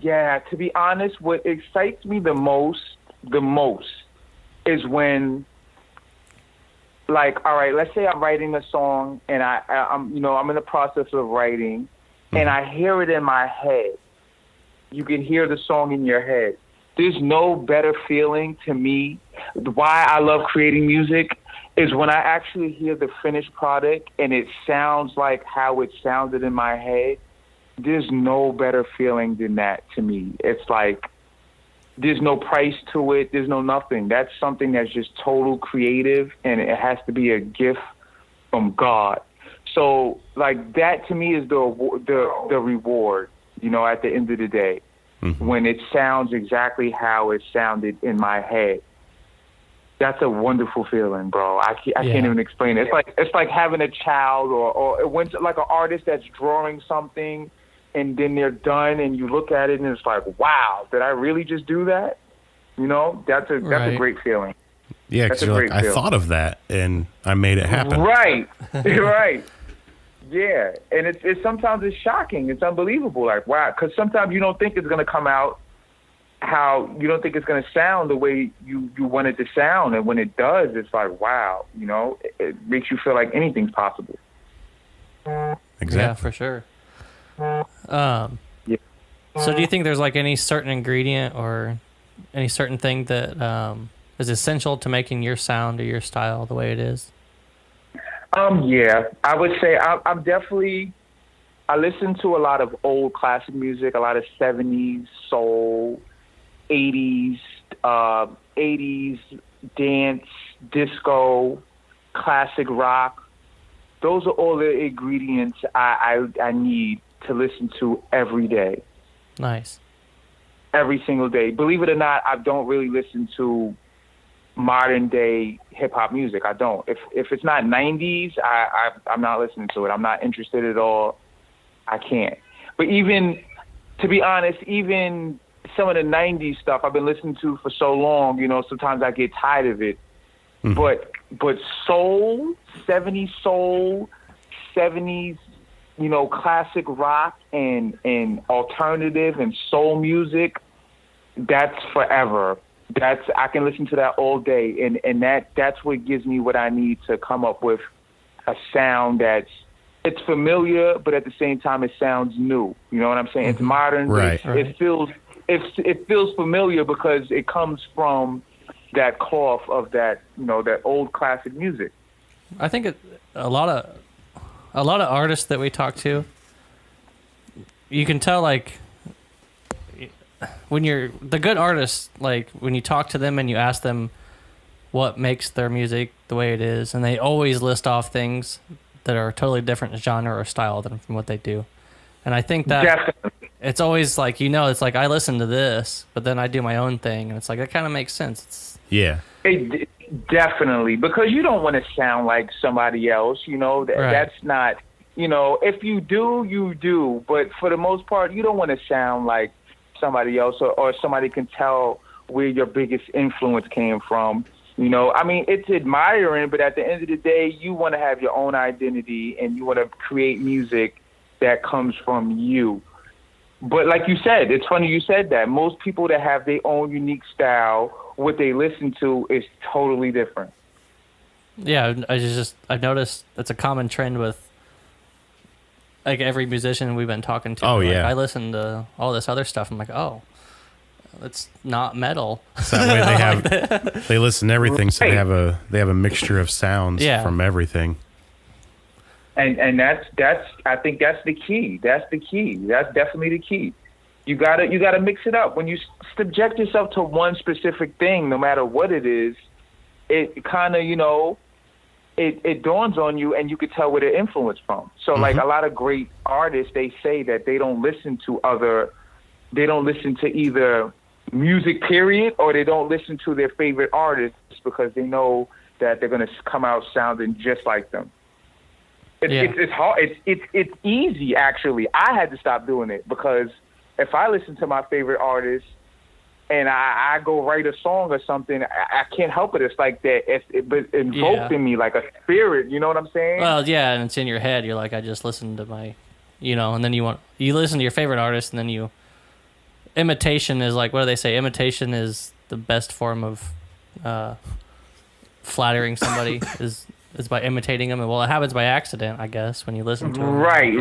Yeah, to be honest, what excites me the most is when, like, all right, let's say I'm writing a song and I'm in the process of writing and I hear it in my head. You can hear the song in your head. There's no better feeling to me. Why I love creating music is when I actually hear the finished product and it sounds like how it sounded in my head. There's no better feeling than that to me. It's like there's no price to it. There's no nothing. That's something that's just total creative, and it has to be a gift from God. So, like, that to me is the reward, at the end of the day, when it sounds exactly how it sounded in my head. That's a wonderful feeling, bro. I can't even explain it. It's like having a child or when like an artist that's drawing something and then they're done and you look at it and it's like, wow, did I really just do that? That's a great feeling. Yeah, because you're like, I thought of that and I made it happen. Right, right. Yeah, and it's sometimes it's shocking. It's unbelievable. Like, wow, because sometimes you don't think it's going to come out how you don't think it's going to sound the way you want it to sound. And when it does, it's like, wow, it makes you feel like anything's possible. Exactly. Yeah, for sure. So do you think there's like any certain ingredient or any certain thing that is essential to making your sound or your style the way it is? Yeah, I would say I'm definitely, I listen to a lot of old classic music, a lot of 70s soul, 80s dance, disco, classic rock. Those are all the ingredients I need to listen to every day. Nice. Every single day. Believe it or not, I don't really listen to modern day hip hop music. I don't. If it's not 90s, I'm not listening to it. I'm not interested at all. I can't. But even, to be honest, even some of the 90s stuff I've been listening to for so long, sometimes I get tired of it. But soul, 70s, classic rock and alternative and soul music, that's forever. I can listen to that all day, and that's what gives me what I need to come up with a sound it's familiar, but at the same time it sounds new. You know what I'm saying? It's modern, right? But it feels familiar because it comes from that cloth of that that old classic music. I think a lot of artists that we talk to, you can tell like when you're the good artists, like when you talk to them and you ask them what makes their music the way it is, and they always list off things that are a totally different genre or style than from what they do. And I think that Definitely. it's always like, it's like I listen to this, but then I do my own thing, and it's like that kind of makes sense. Definitely, because you don't want to sound like somebody else. Right. That's not. If you do, you do. But for the most part, you don't want to sound like somebody else, or somebody can tell where your biggest influence came from. I mean, it's admiring, but at the end of the day, you want to have your own identity and you want to create music that comes from you. But like you said, it's funny you said that. Most people that have their own unique style, what they listen to is totally different. Yeah, I've noticed it's a common trend with like every musician we've been talking to. Oh, like, yeah. I listen to all this other stuff. I'm like, oh, it's not metal. So that way they listen to everything, so they have a mixture of sounds from everything. And that's I think that's the key. That's the key. That's definitely the key. You gotta mix it up. When you subject yourself to one specific thing, no matter what it is, it kind of it dawns on you, and you could tell where they're influenced from. So like a lot of great artists, they say that they don't listen to either music period, or they don't listen to their favorite artists because they know that they're going to come out sounding just like them. It's hard. It's easy, actually. I had to stop doing it because if I listen to my favorite artist and I go write a song or something, I can't help it. It's like that. But invoked in me like a spirit. You know what I'm saying? Well, yeah, and it's in your head. You're like, I just listened to my, and then you listen to your favorite artist, and then imitation is like, what do they say? Imitation is the best form of flattering somebody is by imitating them. And well, it happens by accident, I guess, when you listen to them. Right.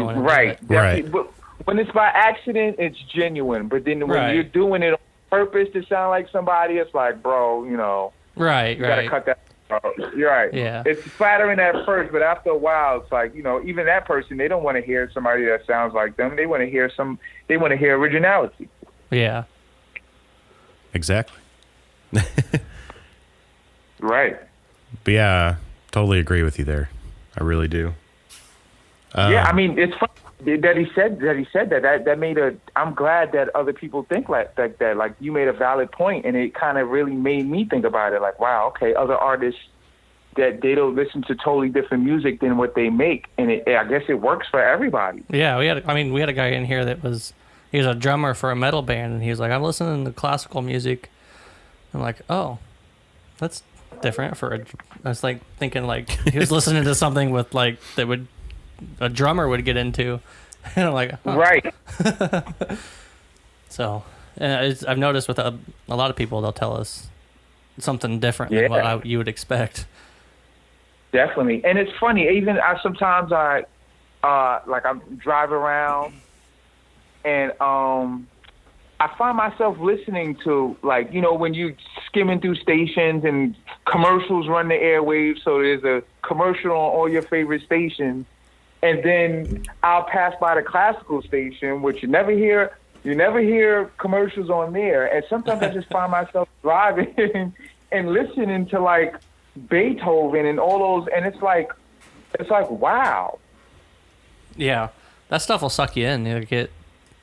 But when it's by accident, it's genuine. But then when you're doing it on purpose to sound like somebody, it's like, bro, you gotta cut that out. You're right. Yeah. It's flattering at first, but after a while, it's like, even that person, they don't want to hear somebody that sounds like them. They want to hear originality. Yeah. Exactly. Right. But yeah, totally agree with you there. I really do. I mean, it's funny that he said that. That made I'm glad that other people think like that. Like, you made a valid point, and it kind of really made me think about it. Like, wow, okay, other artists that they don't listen to totally different music than what they make, and I guess it works for everybody. Yeah, we had a guy in here that he was a drummer for a metal band, and he was like, I'm listening to classical music. I'm like, oh, that's different I was like thinking like he was listening to something with like a drummer would get into, and I'm like, huh. Right. So, and I've noticed with a lot of people, they'll tell us something different than what you would expect. Definitely. And it's funny, even sometimes I drive around and I find myself listening to, like, when you skimming through stations and commercials run the airwaves, so there's a commercial on all your favorite stations, and then I'll pass by the classical station, which you never hear commercials on there, and sometimes I just find myself driving and listening to like Beethoven and all those, and it's like wow. Yeah, that stuff will suck you in.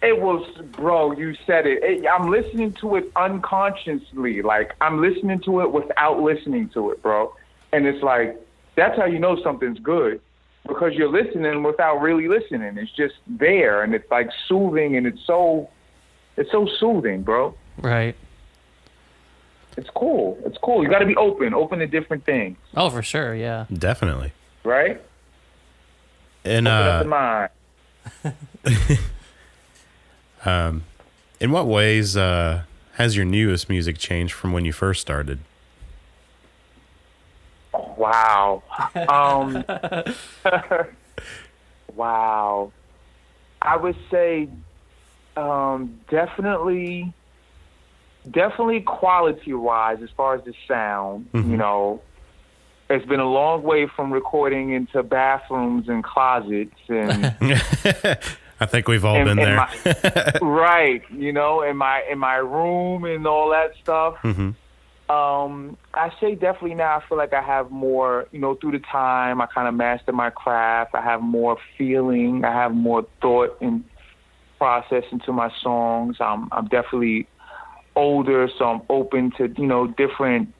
It was, bro, you said it. I'm listening to it unconsciously. Like, I'm listening to it without listening to it, bro. And it's like, that's how you know something's good, because you're listening without really listening. It's just there, and it's like soothing, and it's so soothing, bro. Right. It's cool. It's cool. You got to be open to different things. Oh, for sure, yeah. Definitely. Right? And open up the mind. In what ways have has your newest music changed from when you first started? Wow. Wow. I would say definitely quality-wise, as far as the sound, you know, it's been a long way from recording into bathrooms and closets and I think we've all been there. Right, you know, in my room and all that stuff. I say definitely now I feel like I have more, you know, through the time I kind of master my craft. I have more feeling. I have more thought and process into my songs. I'm definitely older, so I'm open to, you know, different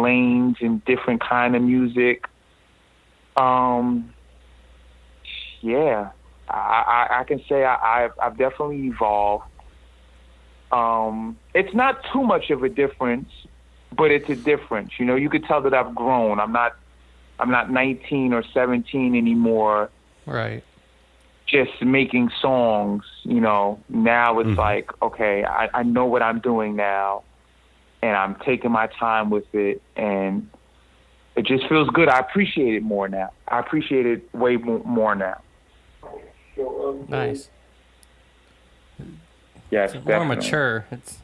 lanes and different kind of music. Yeah, I can say I've definitely evolved. It's not too much of a difference, but it's a difference. You know, you could tell that I've grown. I'm not 19 or 17 anymore. Right. Just making songs, you know. Now it's like, okay, I know what I'm doing now, and I'm taking my time with it, and it just feels good. I appreciate it more now. I appreciate it way more now. Nice. Yes, It's more mature. It's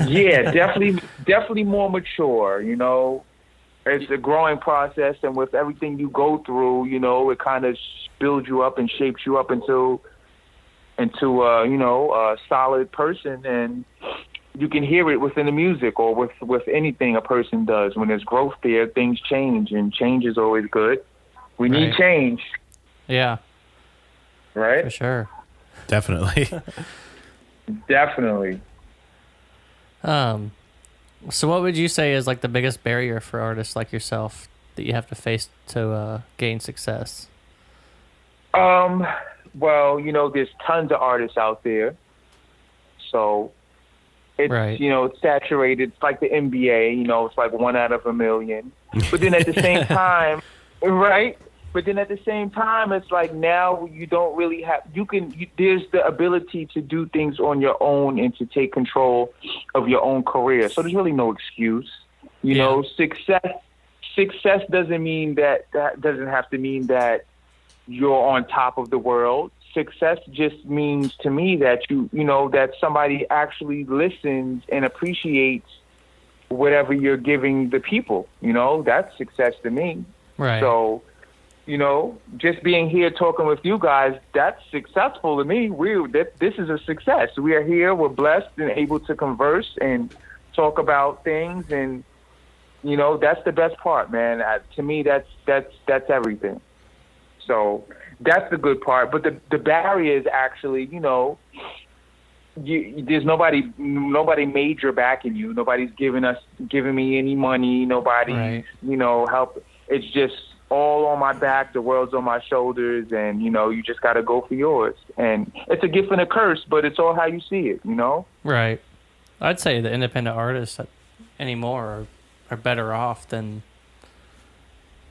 yeah, definitely more mature. You know, it's a growing process, and with everything you go through, you know, it kind of builds you up and shapes you up into you know, a solid person, and you can hear it within the music or with anything a person does. When there's growth there, things change, and change is always good. We need change. Yeah. Right? For sure. Definitely. Definitely. So what would you say is like the biggest barrier for artists like yourself that you have to face to gain success? Well, you know, there's tons of artists out there. So it's, you know, it's saturated. It's like the NBA, you know, it's like 1 out of a million. But then at the same time, right? But then at the same time, it's like now you don't really have, there's the ability to do things on your own and to take control of your own career. So there's really no excuse. You know, success doesn't mean that doesn't have to mean that you're on top of the world. Success just means to me that you know, that somebody actually listens and appreciates whatever you're giving the people. You know, that's success to me. Right. So, you know, just being here talking with you guys, that's successful to me. This is a success. We are here, we're blessed and able to converse and talk about things, and, you know, that's the best part, man. To me, that's everything. So that's the good part. But the barrier is actually, you know, there's nobody major backing you. Nobody's giving me any money. Nobody, you know, help. It's just all on my back. The world's on my shoulders, and, you know, you just got to go for yours. And it's a gift and a curse, but it's all how you see it, you know? Right. I'd say the independent artists anymore are better off than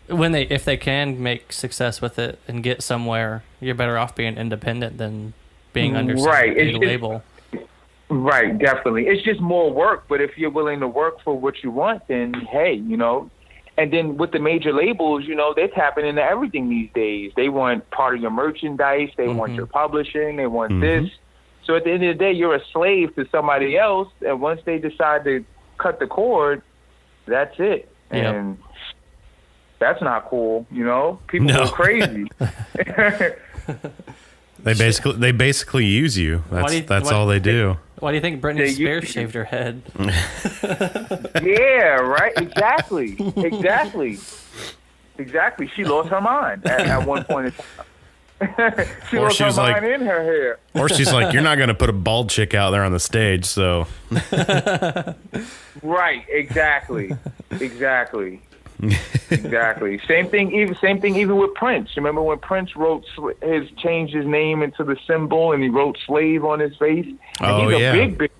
if they can make success with it and get somewhere. You're better off being independent than being under a label. Right, definitely. It's just more work, but if you're willing to work for what you want, then hey, you know. And then with the major labels, you know, they're tapping into everything these days. They want part of your merchandise. They want your publishing. They want this. So at the end of the day, you're a slave to somebody else. And once they decide to cut the cord, that's it. And that's not cool, you know? People go crazy. They basically use you. That's all they do. Why do you think Britney Spears shaved her head? Yeah, right. Exactly. She lost her mind at one point in time. She lost her mind in her hair. Or she's like, you're not going to put a bald chick out there on the stage, so. Right. Exactly. Same thing even with Prince. Remember when Prince changed his name into the symbol, and he wrote slave on his face? And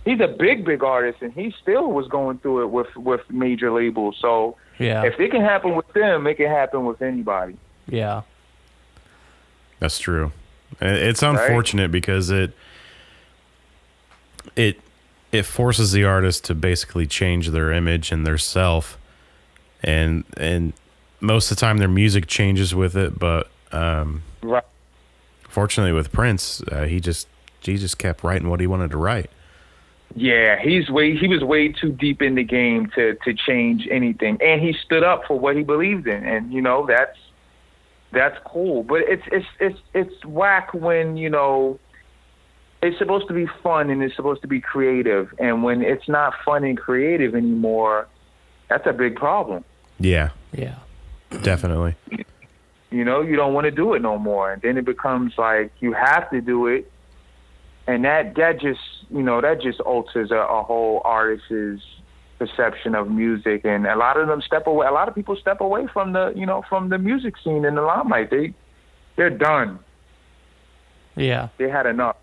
he's a big artist, and he still was going through it with major labels. So if it can happen with them, it can happen with anybody. Yeah. That's true. It's unfortunate because it it forces the artist to basically change their image and their self, and most of the time their music changes with it. But Right. fortunately with Prince, he just kept writing what he wanted to write. Yeah, he was way too deep in the game to change anything, and he stood up for what he believed in, and that's cool. But it's whack when it's supposed to be fun and it's supposed to be creative, and when it's not fun and creative anymore, that's a big problem. Yeah, definitely. You don't want to do it no more, and then it becomes like you have to do it, and that just alters a whole artist's perception of music, and a lot of them step away. A lot of people step away from the music scene in the limelight. They're done. Yeah. They had enough.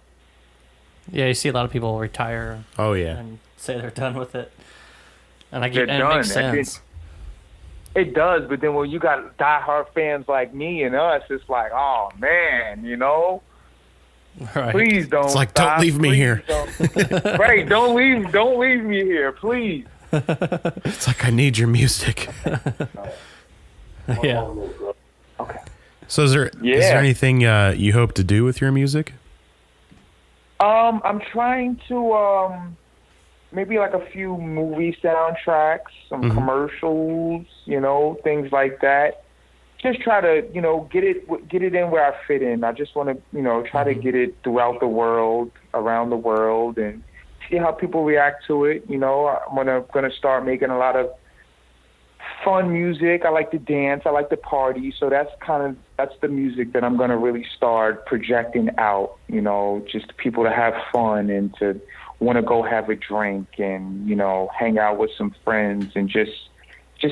Yeah, you see a lot of people retire. Oh yeah. And say they're done with it. And They're it done. makes sense. It does, but then when you got diehard fans like me and us, it's like, oh man, Right. please don't. It's like, stop. don't leave me Please here. don't. Right? Don't leave me here, please. It's like, I need your music. Yeah. Okay. So is there anything you hope to do with your music? I'm trying to maybe like a few movie soundtracks, some commercials, things like that. Just try to, get it in where I fit in. I just want to, try to get it throughout the world, around the world, and see how people react to it. I'm gonna start making a lot of fun music. I like to dance. I like to party. So that's the music that I'm gonna really start projecting out. Just people to have fun and to want to go have a drink and hang out with some friends and just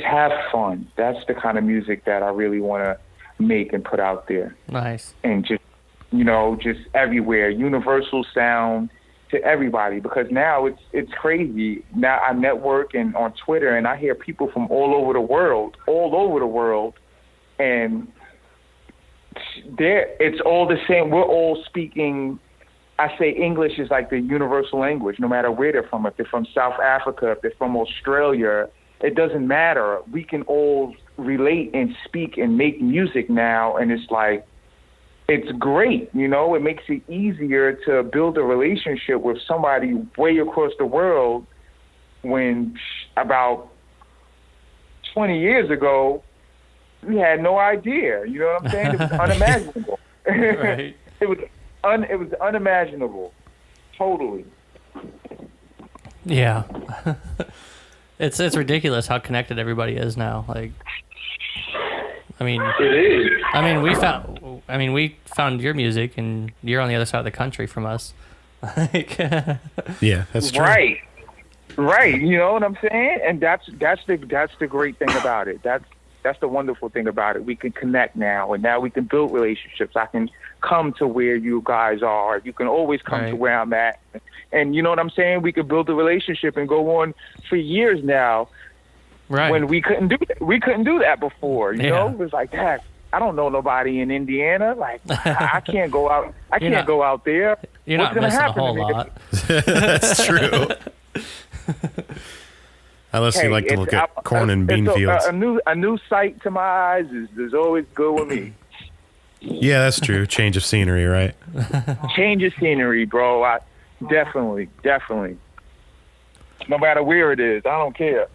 have fun. That's the kind of music that I really want to make and put out there. Nice. And just everywhere, universal sound to everybody, because now it's crazy. Now I network and on Twitter, and I hear people from all over the world, and it's all the same. We're all speaking. I say English is like the universal language, no matter where they're from. If they're from South Africa, if they're from Australia, it doesn't matter. We can all relate and speak and make music now, and it's like, it's great, it makes it easier to build a relationship with somebody way across the world, when about 20 years ago, we had no idea, you know what I'm saying? It was unimaginable. Right. It was unimaginable, totally. Yeah. It's ridiculous how connected everybody is now. Like, It is. we found your music, and you're on the other side of the country from us. Like, Yeah, that's true. Right. You know what I'm saying? And that's the great thing about it. That's the wonderful thing about it. We can connect now, and now we can build relationships. I can come to where you guys are. You can always come to where I'm at. And you know what I'm saying? We could build a relationship and go on for years now. right. When we couldn't do that. We couldn't do that before. You Yeah. know, it was like, Dad, I don't know nobody in Indiana. Like, I can't go out. I You're can't not- go out there. You're What's not gonna missing a happen whole to me? lot. That's true. Unless you like to look at corn and bean fields. A new sight to my eyes is always good with me. Yeah, that's true. Change of scenery, right? Change of scenery, bro. Definitely. No matter where it is, I don't care.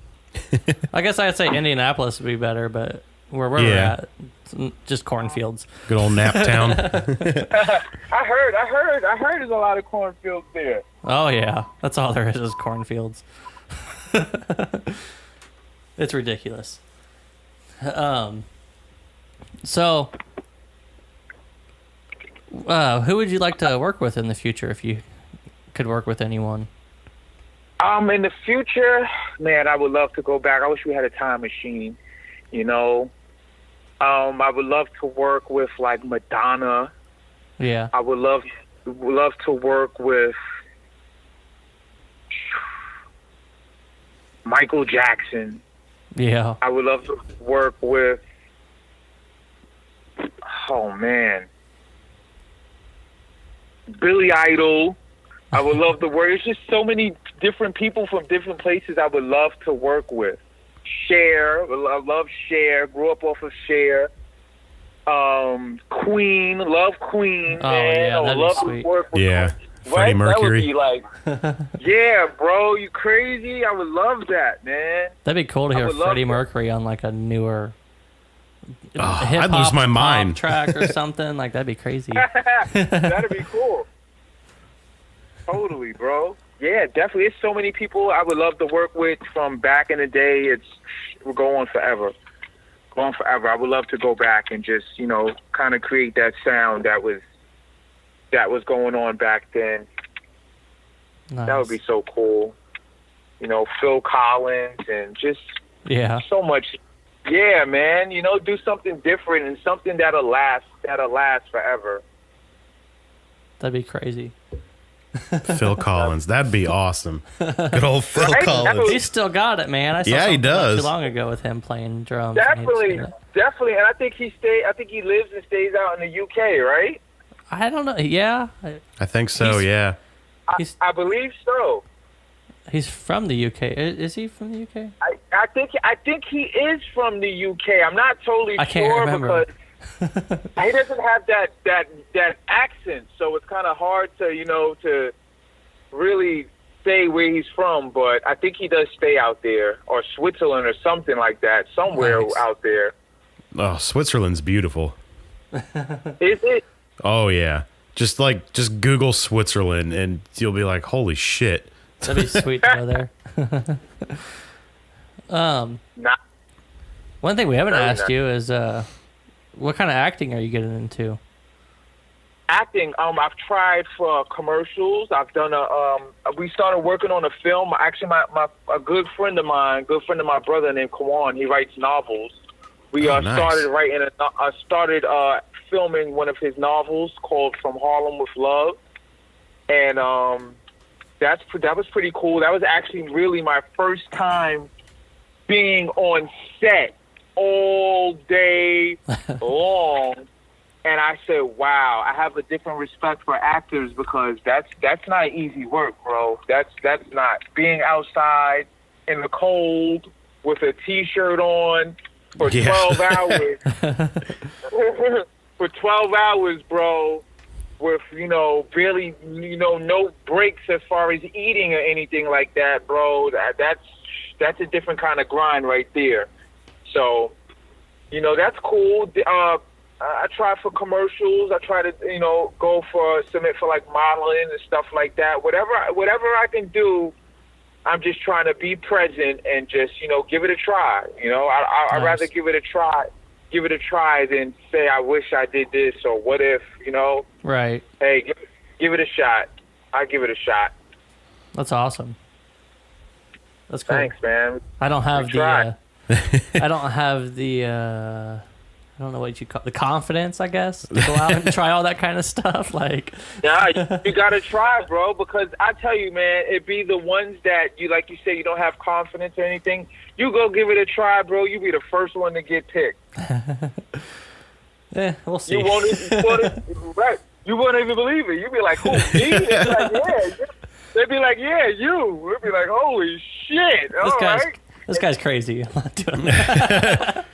I guess I'd say Indianapolis would be better, but where we're Yeah. at, it's just cornfields. Good old Nap Town. I heard there's a lot of cornfields there. Oh yeah, that's all there is cornfields. It's ridiculous. So, who would you like to work with in the future if you could work with anyone? In the future, man, I would love to go back. I wish we had a time machine, I would love to work with like Madonna. Yeah. I would love to work with Michael Jackson. Yeah. I would love to work with, oh man, Billy Idol. I would love to work. It's just so many different people from different places I would love to work with. Cher, I love Cher. Grew up off of Cher. Queen, love Queen. Oh, man. yeah, I would that'd be love sweet. to work with Yeah. Queen. Freddie Mercury. That would be like, yeah, bro, you crazy? I would love that, man. That'd be cool to I hear would love Freddie that. Mercury on like a newer I'd lose my pop mind. track or something. Like that'd be crazy. That'd be cool. Totally, bro. Yeah, definitely. There's so many people I would love to work with from back in the day. We're going forever. Going forever. I would love to go back and just, kind of create that sound that was going on back then. Nice. That would be so cool. Phil Collins and just so much. Yeah, man. Do something different and something that'll last forever. That'd be crazy. Phil Collins. That'd be awesome. Good old Phil Right? Collins. He's still got it, man. I saw Yeah, he something not does. too long ago with him playing drums. and he Definitely, was- definitely. And I think he lives and stays out in the UK, right? I don't know. Yeah, I think so, He's- yeah. I believe so. he's from the UK. Is he from the UK? I think he is from the UK. I'm not totally I can't sure remember. because he doesn't have that accent, so it's kind of hard to really say where he's from. But I think he does stay out there, or Switzerland, or something like that, somewhere Nice. out there. Oh, Switzerland's beautiful. Is it? Oh, yeah. Just Google Switzerland and you'll be like, holy shit. That'd be sweet to go there. Not One thing we haven't Very asked nice. you is what kind of acting are you getting into? acting. I've tried for commercials. I've done we started working on a film. Actually, a good friend of my brother named Kawan, he writes novels. We Oh, nice. started writing. Filming one of his novels called From Harlem with Love, and that was pretty cool. That was actually really my first time being on set all day long. And I said, wow, I have a different respect for actors because that's not easy work, bro. That's not being outside in the cold with a T-shirt on for 12 hours. For 12 hours, bro, with, barely, no breaks as far as eating or anything like that, bro. That's a different kind of grind right there. So, that's cool. I try for commercials. I try to, submit for like modeling and stuff like that. Whatever I can do, I'm just trying to be present and just, give it a try. I'd Nice. rather give it a try than say I wish I did this or what if, Right. Hey, give it a shot. I give it a shot. That's awesome. That's cool. Thanks, man. I don't have We tried. I don't have the I don't know what you call the confidence, I guess, to go out and try all that kind of stuff. Like, Nah, you gotta try, bro. Because I tell you, man, it be the ones that you, like you say, you don't have confidence or anything. You go give it a try, bro. You be the first one to get picked. we'll see. You won't even believe it. You be like, who, me? They be like, yeah. They'd be like, yeah, you. We'd be like, holy shit. This guy's crazy. I'm not doing that.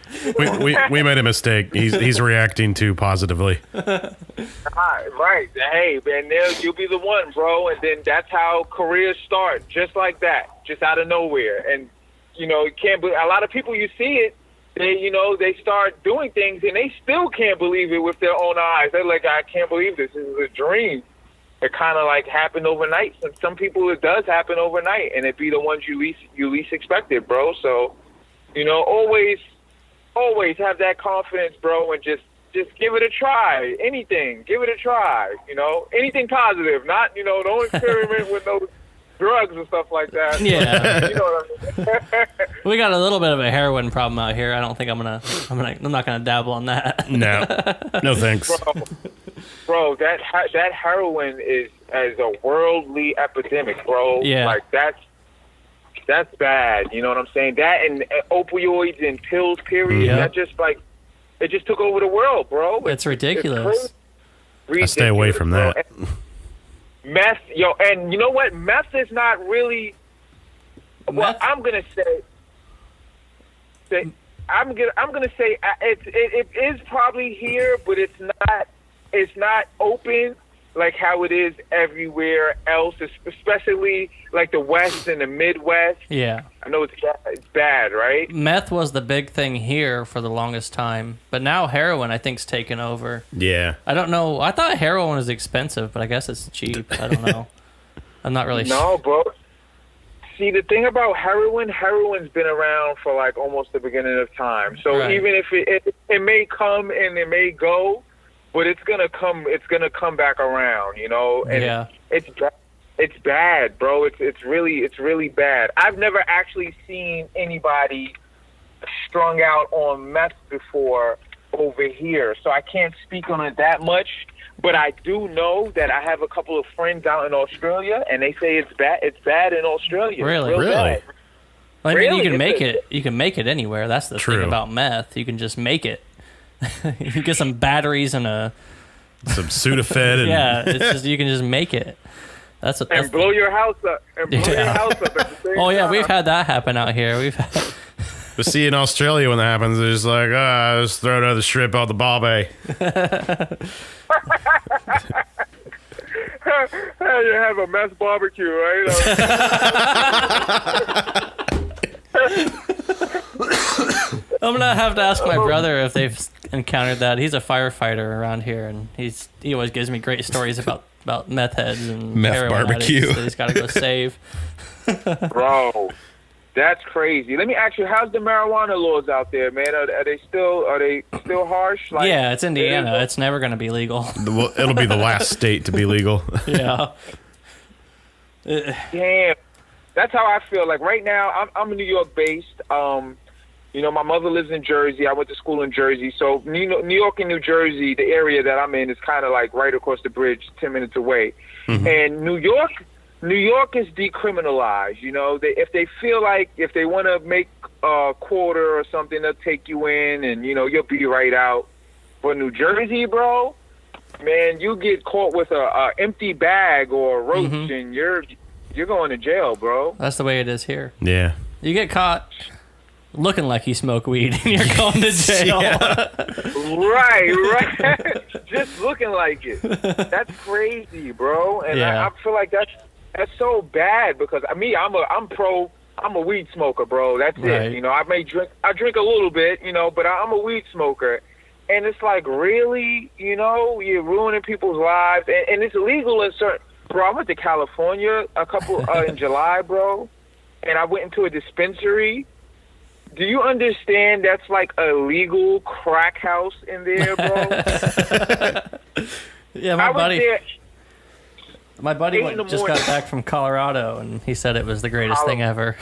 We made a mistake. He's reacting too positively. Right. Hey, man, you'll be the one, bro. And then that's how careers start, just like that, just out of nowhere. And, you can't a lot of people, you see it, they start doing things and they still can't believe it with their own eyes. They're like, I can't believe this. This is a dream. It kind of like happened overnight. And some people, it does happen overnight, and it be the ones you least expected, bro. So, always have that confidence, bro, and just give it a try. Anything, give it a try. Anything positive. Not, don't experiment with no drugs and stuff like that. Yeah. You know what I mean? We got a little bit of a heroin problem out here. I don't think I'm not gonna dabble on that. No thanks. Bro, that heroin is a worldly epidemic, bro. Yeah. Like that's bad. You know what I'm saying? That and opioids and pills, period. Yeah. That just it just took over the world, bro. It's ridiculous. crazy. I stay away from Ridiculous, that. bro. Meth, yo, and you know what? Meth is not really. Well, Meth? I'm gonna say it is probably here, but it's not. It's not open like how it is everywhere else, especially like the West and the Midwest. Yeah. I know it's bad, right? Meth was the big thing here for the longest time, but now heroin, I think, is taken over. Yeah. I don't know. I thought heroin was expensive, but I guess it's cheap. I don't know. I'm not really sure. No, bro. See, the thing about heroin's been around for like almost the beginning of time. So Right. even if it may come and it may go, but it's gonna come back around, you know. And Yeah. it's bad, bro. It's really bad. I've never actually seen anybody strung out on meth before over here, so I can't speak on it that much. But I do know that I have a couple of friends out in Australia, and they say it's bad. It's bad in Australia. Really? Real Really? bad. I mean, Really? you can It's make a- it. You can make it anywhere. That's the True. thing about meth. You can just make it. You can get some batteries and a Some Sudafed and yeah. It's just you can just make it. That's what. That's, And blow your house up. And blow your Yeah. house up at the same oh yeah, time. we've had that happen out here. We've had, But see, in Australia, when that happens, they're just like, just throw another strip out the barbie. You have a mess barbecue, right? I'm gonna have to ask my brother if they've encountered that. He's a firefighter around here, and he always gives me great stories about meth heads and Meth heroin barbecue. addicts that he's got to go save. Bro, that's crazy. Let me ask you, how's the marijuana laws out there, man? Are they still harsh? Like, Yeah, it's Indiana. It's never gonna be legal. Well, it'll be the last state to be legal. Yeah. Damn. That's how I feel. Like right now, I'm New York based. You know, my mother lives in Jersey. I went to school in Jersey. So New York and New Jersey, the area that I'm in is kind of like right across the bridge, 10 minutes away. And New York is decriminalized. You know, if they feel like if they want to make a quarter or something, they'll take you in and, you know, you'll be right out. But New Jersey, bro, man, you get caught with a empty bag or a roach and you're going to jail, bro. That's the way it is here. Yeah. You get caught looking like you smoke weed and you're going to jail. Right. Just looking like it. That's crazy, bro. And Yeah. I feel like that's so bad because I'm a weed smoker, bro. That's Right. it. You know, I drink a little bit, you know, but I'm a weed smoker. And it's like, really, you know, you're ruining people's lives. And it's illegal in certain. Bro, I went to California in July, bro, and I went into a dispensary. Do you understand that's like a legal crack house in there, bro? Yeah, I was there. my buddy 8 in the just got back from Colorado, and he said it was the greatest thing ever.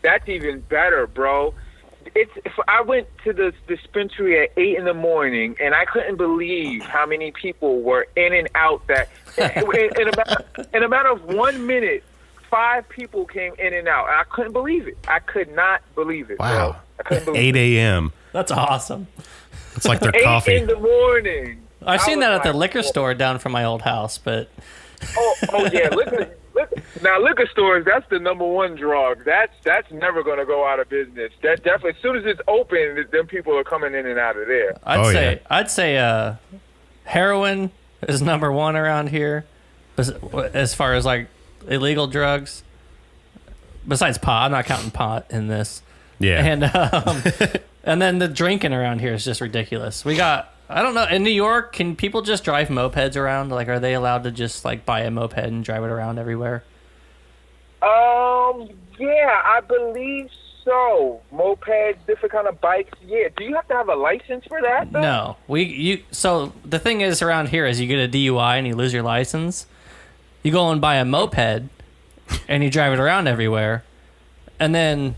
That's even better, bro. I went to the dispensary at 8 in the morning, and I couldn't believe how many people were in and out. That in a matter of 1 minute, 5 people came in and out. And I couldn't believe it. I could not believe it. Wow. Bro. I couldn't believe 8 a.m. That's awesome. It's like their 8 coffee. in the morning. I've seen was that at the like, liquor store down from my old house, but Oh yeah, liquor stores, that's the number one drug. That's never gonna go out of business. That definitely, as soon as it's open, then people are coming in and out of there. I'd say heroin is number one around here, as far as like illegal drugs. Besides pot, I'm not counting pot in this. Yeah. And then the drinking around here is just ridiculous. I don't know, in New York, can people just drive mopeds around? Like, are they allowed to just like buy a moped and drive it around everywhere? Yeah, I believe so. Mopeds, different kind of bikes. Yeah. Do you have to have a license for that, though? No. So the thing is around here is you get a DUI and you lose your license. You go and buy a moped and you drive it around everywhere. And then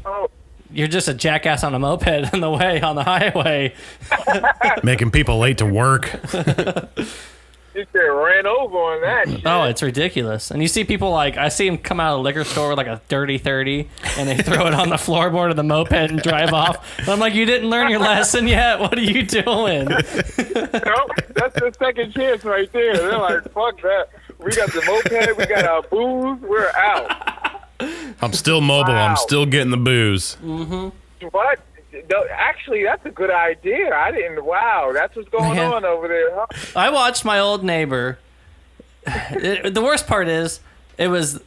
you're just a jackass on a moped on the highway. Making people late to work. just get ran over on that shit. Oh, it's ridiculous. And you see people like, I see them come out of the liquor store with like a dirty 30 and they throw it on the floorboard of the moped and drive off. And I'm like, you didn't learn your lesson yet? What are you doing? Nope, that's the second chance right there. They're like, fuck that. We got the moped, we got our booze, we're out. I'm still mobile. Wow. I'm still getting the booze. What? No, actually, that's a good idea. I didn't. Wow, that's what's going on over there, huh? I watched my old neighbor. The worst part is, it was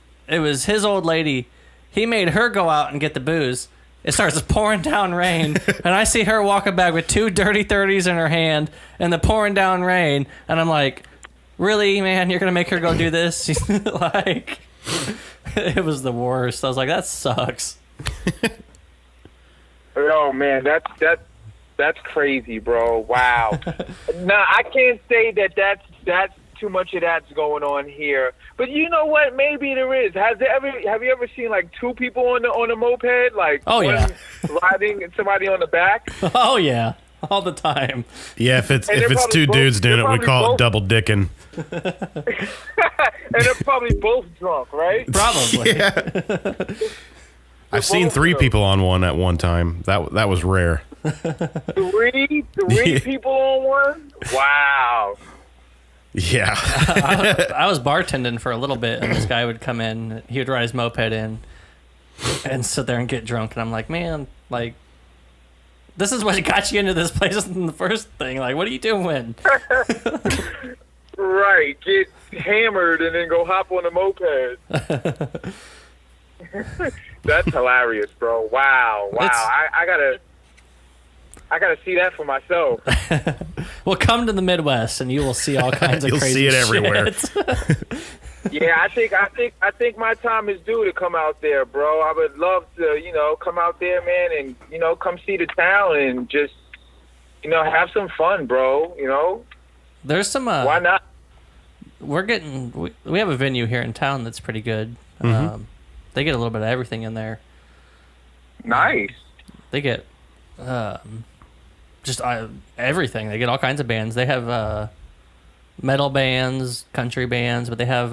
his old lady. He made her go out and get the booze. It starts pouring down rain, and I see her walking back with 2 dirty 30s in her hand and the pouring down rain, and I'm like, really, man, you're gonna make her go do this? She's like, it was the worst. I was like, that sucks. Oh man, that's crazy, bro. Wow. Now I can't say that's too much of that's going on here, but you know what? Maybe there is. Have you ever seen like 2 people on a moped, like one riding and somebody on the back? Oh yeah, all the time. Yeah, if it's 2 dudes doing it, we call it double dicking. And they're probably both drunk, right? Probably. Yeah. I've seen 3 people on one at one time. That was rare. 3 people on one? Wow. Yeah. I was bartending for a little bit, and this guy would come in. He would ride his moped in and sit there and get drunk. And I'm like, man, like, this is what got you into this place in the first thing. Like, what are you doing? Right. Get hammered and then go hop on a moped. That's hilarious, bro. Wow. I gotta see that for myself. Well, come to the Midwest and you will see all kinds of You'll crazy see it everywhere. Yeah, I think my time is due to come out there, bro. I would love to, come out there, man, and come see the town and just, have some fun, bro. There's some. Why not? We have a venue here in town that's pretty good. Mm-hmm. They get a little bit of everything in there. Nice. They get just everything. They get all kinds of bands. They have metal bands, country bands, but they have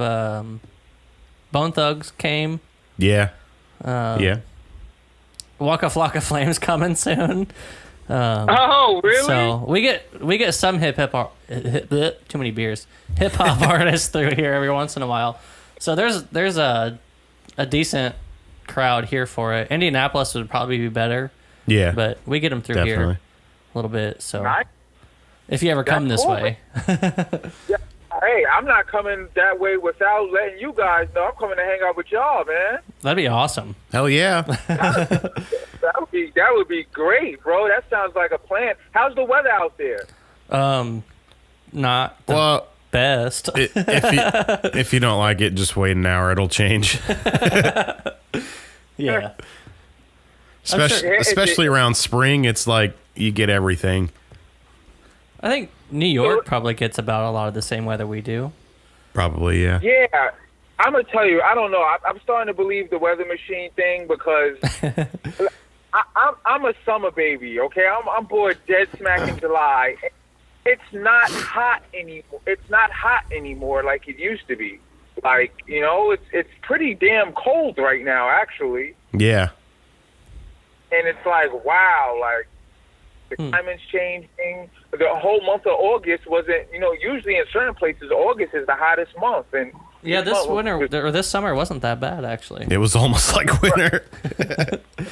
Bone Thugs came. Yeah. Yeah. Waka Flocka Flames coming soon. Oh, really? So we get some hip hop too many beers. Hip hop artists through here every once in a while. So there's a decent crowd here for it. Indianapolis would probably be better. Yeah. But we get them through here a little bit. So nice. If you ever come this way. Yeah. Hey, I'm not coming that way without letting you guys know. I'm coming to hang out with y'all, man. That'd be awesome. Hell yeah. That would be great, bro. That sounds like a plan. How's the weather out there? Not the best. If you don't like it, just wait an hour. It'll change. Yeah. Especially around spring, it's like you get everything. I think New York probably gets about a lot of the same weather we do. Probably, yeah. Yeah. I'm going to tell you, I don't know. I'm starting to believe the weather machine thing because I'm a summer baby, okay? I'm bored dead smack in July. It's not hot anymore. It's not hot anymore like it used to be. Like, it's pretty damn cold right now, actually. Yeah. And it's like, wow, like, the climate's changing. The whole month of August wasn't, usually in certain places, August is the hottest month. And yeah, this summer wasn't that bad, actually. It was almost like winter.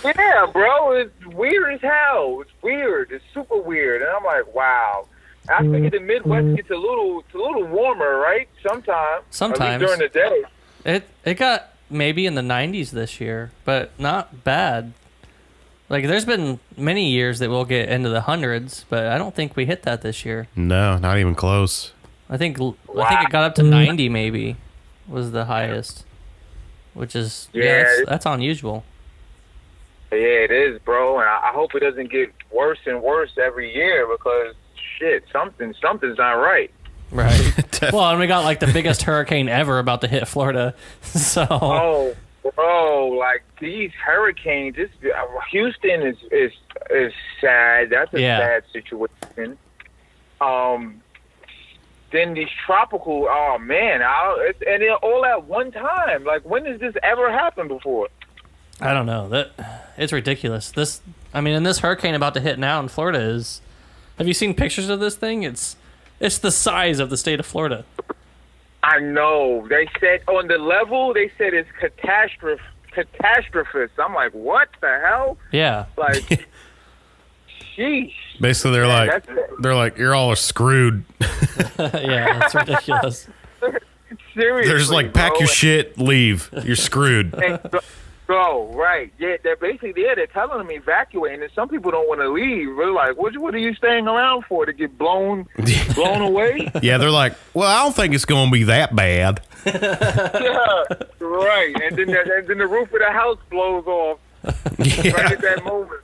Yeah, bro, it's weird as hell. It's weird. It's super weird. And I'm like, wow. I think the Midwest gets a little warmer, right? Sometimes. At least during the day. It got maybe in the 90s this year, but not bad. Like, there's been many years that we'll get into the hundreds, but I don't think we hit that this year. No, not even close. I think it got up to 90 maybe was the highest, which is that's unusual. Yeah, it is, bro, and I hope it doesn't get worse and worse every year because shit, something's not right. Right. Well, and we got like the biggest hurricane ever about to hit Florida, so. Oh. Bro, like these hurricanes, Houston is sad. That's a sad situation. then these tropical. Oh man, and they're all at one time. Like, when has this ever happened before? I don't know. It's ridiculous. And this hurricane about to hit now in Florida is. Have you seen pictures of this thing? It's the size of the state of Florida. I know. They said on the level, they said it's catastrophist. I'm like, what the hell? Yeah. Like, sheesh. Basically, they're like, you're all screwed. Yeah, it's ridiculous. Seriously, They're just like, pack your shit, leave. You're screwed. And go, right. Yeah, they're basically there. They're telling them evacuate, and some people don't want to leave. They're like, what are you staying around for? To get blown away? Yeah, they're like, well, I don't think it's going to be that bad. Yeah, right. And then the roof of the house blows off right at that moment.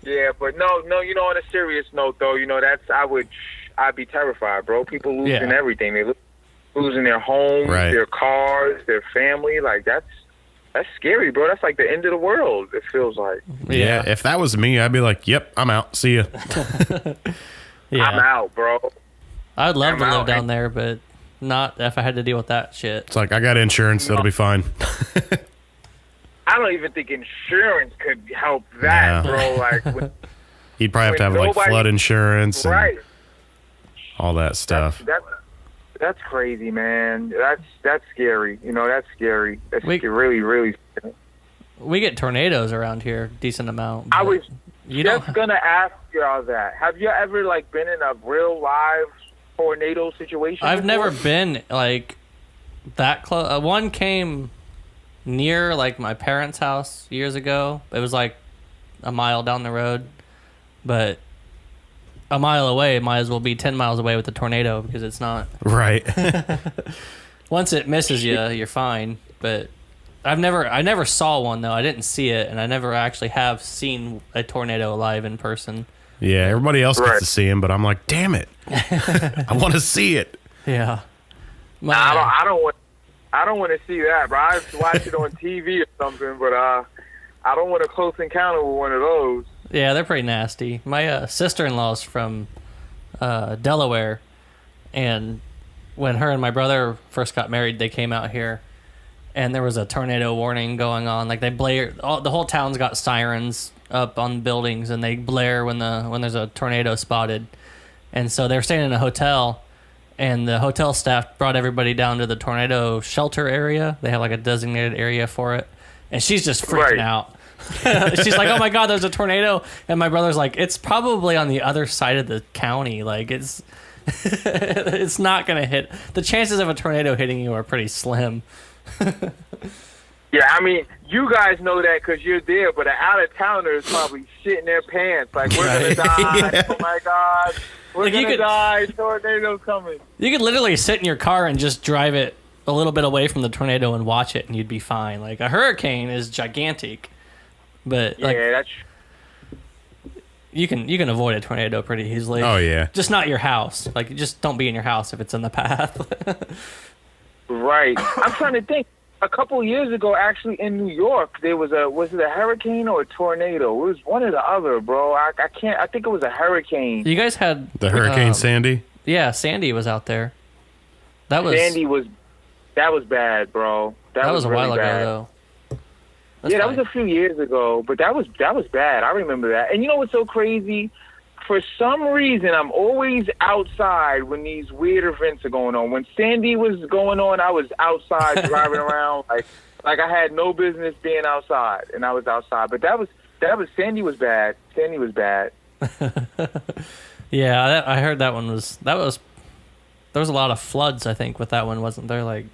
Yeah, but no, on a serious note, though, I'd be terrified, bro. People losing everything. They losing their homes, their cars, their family. Like, that's scary, bro. That's like the end of the world, it feels like. Yeah, if that was me, I'd be like, yep, I'm out. See ya. Yeah. I'm out, bro. I'd love to live down there, but not if I had to deal with that shit. It's like, I got insurance. It'll be fine. I don't even think insurance could help that, bro. Like, you'd probably have to have like flood insurance and all that stuff. That's crazy, man. That's scary. That's scary. That's really, really scary. We get tornadoes around here, decent amount. I was just gonna ask y'all that. Have you ever been in a real live tornado situation? I've before? never been like that close. One came near my parents' house years ago. It was like a mile down the road, but a mile away might as well be 10 miles away with a tornado because it's not. Right. Once it misses you, you're fine. But I never saw one though. I didn't see it, and I never actually have seen a tornado live in person. Yeah, everybody else gets to see him, but I'm like, damn it, I want to see it. Yeah. I don't want to see that, bro. I watch it on TV or something, but I don't want a close encounter with one of those. Yeah, they're pretty nasty. My sister-in-law's from Delaware, and when her and my brother first got married, they came out here, and there was a tornado warning going on. Like, they blare. The whole town's got sirens up on buildings, and they blare when there's a tornado spotted. And so they're staying in a hotel, and the hotel staff brought everybody down to the tornado shelter area. They have a designated area for it, and she's just freaking out. She's like, oh my god, there's a tornado. And my brother's like, it's probably on the other side of the county. Like, it's it's not gonna hit. The chances of a tornado hitting you are pretty slim. Yeah, I mean, you guys know that because you're there, but an out-of-towner is probably shitting their pants. Like, we're gonna die. Yeah. Oh my god, we're gonna die. Tornado's coming. You could literally sit in your car and just drive it a little bit away from the tornado and watch it, and you'd be fine. Like, a hurricane is gigantic. But that's you can avoid a tornado pretty easily. Oh yeah, just not your house. Like, just don't be in your house if it's in the path. Right. I'm trying to think. A couple years ago, actually in New York, there was it a hurricane or a tornado? It was one or the other, bro. I think it was a hurricane. You guys had the Hurricane Sandy. Yeah, Sandy was out there. That was bad, bro. That was a really while bad. ago, though. That was a few years ago, but that was bad. I remember that. And you know what's so crazy? For some reason, I'm always outside when these weird events are going on. When Sandy was going on, I was outside driving around like I had no business being outside, and I was outside. But Sandy was bad. Sandy was bad. Yeah, I heard that one there was a lot of floods, I think, with that one, wasn't there?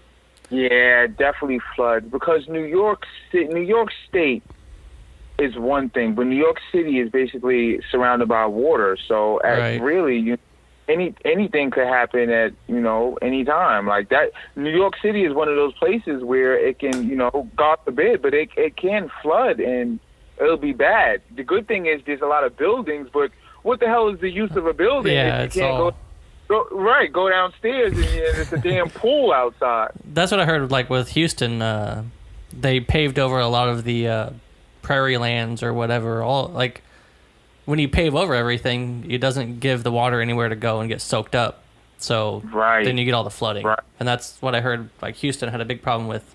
Yeah, definitely flood, because New York State is one thing, but New York City is basically surrounded by water. So really, anything could happen at any time. Like that, New York City is one of those places where it can, God forbid, but it can flood and it'll be bad. The good thing is there's a lot of buildings, but what the hell is the use of a building if you can't go downstairs and it's a damn pool outside? That's what I heard. Like with Houston, they paved over a lot of the prairie lands or whatever. when you pave over everything, it doesn't give the water anywhere to go and get soaked up. So then you get all the flooding. Right. And that's what I heard. Like Houston had a big problem with.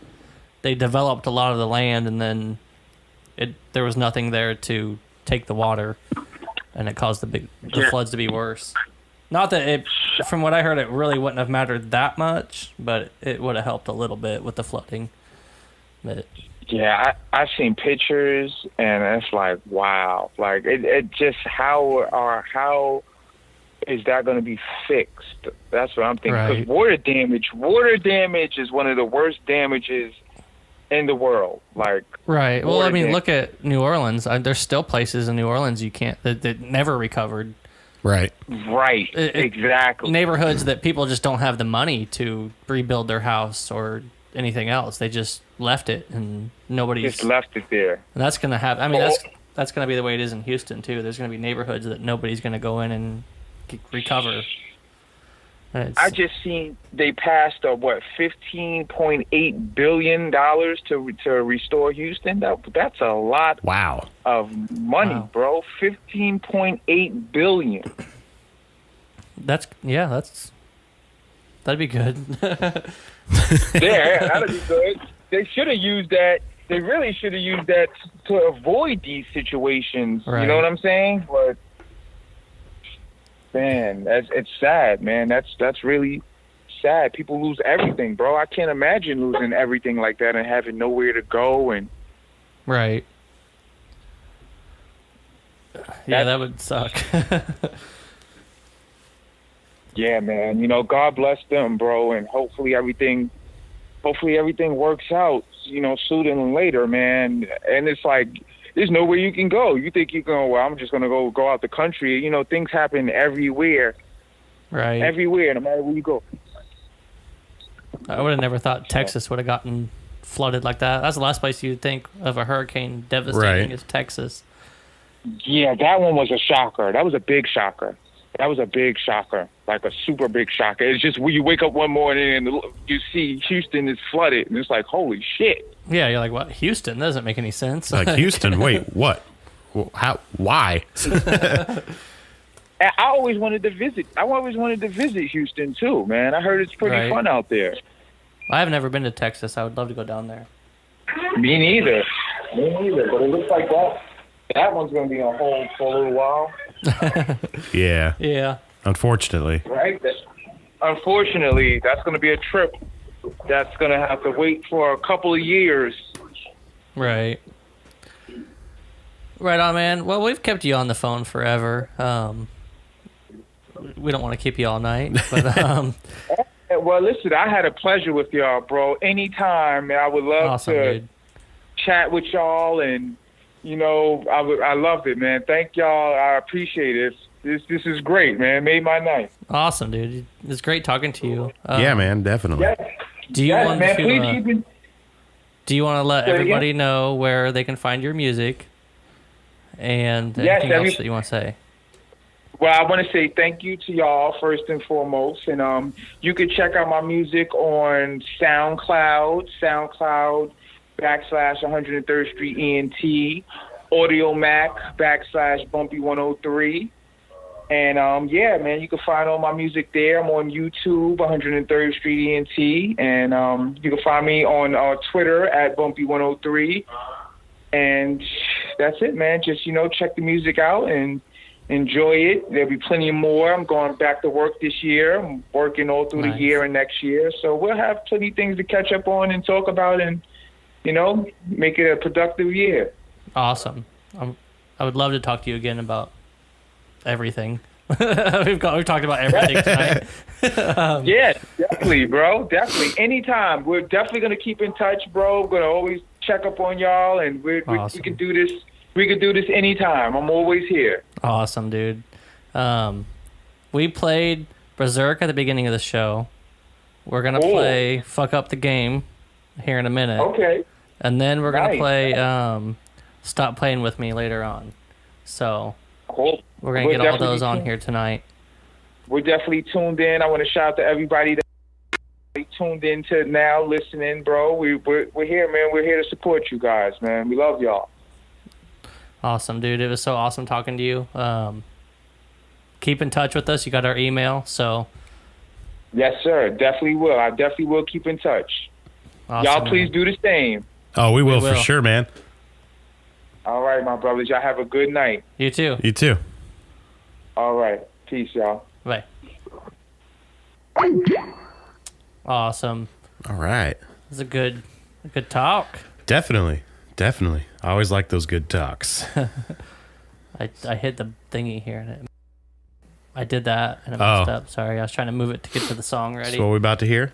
They developed a lot of the land, and then there was nothing there to take the water, and it caused the floods to be worse. Not that from what I heard, it really wouldn't have mattered that much, but it would have helped a little bit with the flooding. But yeah, I've seen pictures, and it's like, wow. Like, it just, how is that going to be fixed? That's what I'm thinking. Because water damage is one of the worst damages in the world. Like, right. Well, I mean, look at New Orleans. There's still places in New Orleans you can't that never recovered. Right. Exactly. Neighborhoods that people just don't have the money to rebuild their house or anything else. They just left it, and nobody's just left it there. And that's gonna happen. I mean, that's gonna be the way it is in Houston too. There's gonna be neighborhoods that nobody's gonna go in and recover. I just seen they passed $15.8 billion to restore Houston. That's a lot. Wow. Of money, bro. $15.8 billion. That'd be good. Yeah, that'd be good. They should have used that. They really should have used that to avoid these situations. Right. You know what I'm saying? But man, it's sad, man. That's really sad. People lose everything, bro. I can't imagine losing everything like that and having nowhere to go. And right. Yeah, that would suck. Yeah, man. You know, God bless them, bro, and hopefully everything works out, you know, sooner than later, man. And it's like, there's nowhere you can go. You think you're going, well, I'm just going to go out the country. You know, things happen everywhere. Right. Everywhere, no matter where you go. I would have never thought Texas would have gotten flooded like that. That's the last place you'd think of a hurricane devastating is Texas. Yeah, that one was a shocker. That was a big shocker. Like a super big shocker. It's just when you wake up one morning and you see Houston is flooded, and it's like, holy shit. Yeah, you're like, what? Houston? That doesn't make any sense. Like, Houston, wait, what? How? Why? I always wanted to visit. Houston, too, man. I heard it's pretty fun out there. I've never been to Texas. I would love to go down there. Me neither. But it looks like that one's going to be on hold for a little while. Yeah. Yeah. Unfortunately. Right. Unfortunately, that's going to be a trip that's going to have to wait for a couple of years. Right. Right on, man. Well, we've kept you on the phone forever. We don't want to keep you all night, but well, listen, I had a pleasure with y'all, bro. Anytime, I would love to chat with y'all, and you know, I loved it, man. Thank y'all. I appreciate it. This is great, man. Made my night. Awesome, dude. It's great talking to you. Yeah, man, definitely. Yes. Do you want man, to? Do you want to let everybody know where they can find your music and anything else that you want to say? Well, I want to say thank you to y'all first and foremost, and you can check out my music on SoundCloud /103rd Street ENT, Audio Mac /Bumpy103. And yeah, man, you can find all my music there. I'm on YouTube, 103rd Street ENT, and you can find me on Twitter at Bumpy103. And that's it, man. Just, you know, check the music out and enjoy it. There'll be plenty more. I'm going back to work this year. I'm working all through the year and next year. So we'll have plenty of things to catch up on and talk about and, you know, make it a productive year. Awesome. I would love to talk to you again about everything. We've talked about everything tonight. Yeah, definitely, bro. Definitely. Anytime. We're definitely going to keep in touch, bro. We're going to always check up on y'all, and we can do this. We can do this anytime. I'm always here. Awesome, dude. We played Berserk at the beginning of the show. We're going to play Fuck Up the Game here in a minute. Okay. And then we're going to play Stop Playing With Me later on. So cool. We're going to get all those on here tonight. We're definitely tuned in. I want to shout out to everybody that tuned in to now, listening, bro. We're here, man. We're here to support you guys, man. We love y'all. Awesome, dude. It was so awesome talking to you. Keep in touch with us. You got our email, so. Yes, sir. Definitely will. I definitely will keep in touch. Awesome, Y'all please man. do the same. Oh, we will for will. sure, man. All right, my brothers. Y'all have a good night. You too. You too. All right. Peace, y'all. Bye. Awesome. All right. It was a good talk. Definitely. I always like those good talks. I hit the thingy here and I did that and I messed up. Sorry, I was trying to move it to get to the song ready. So what we about to hear?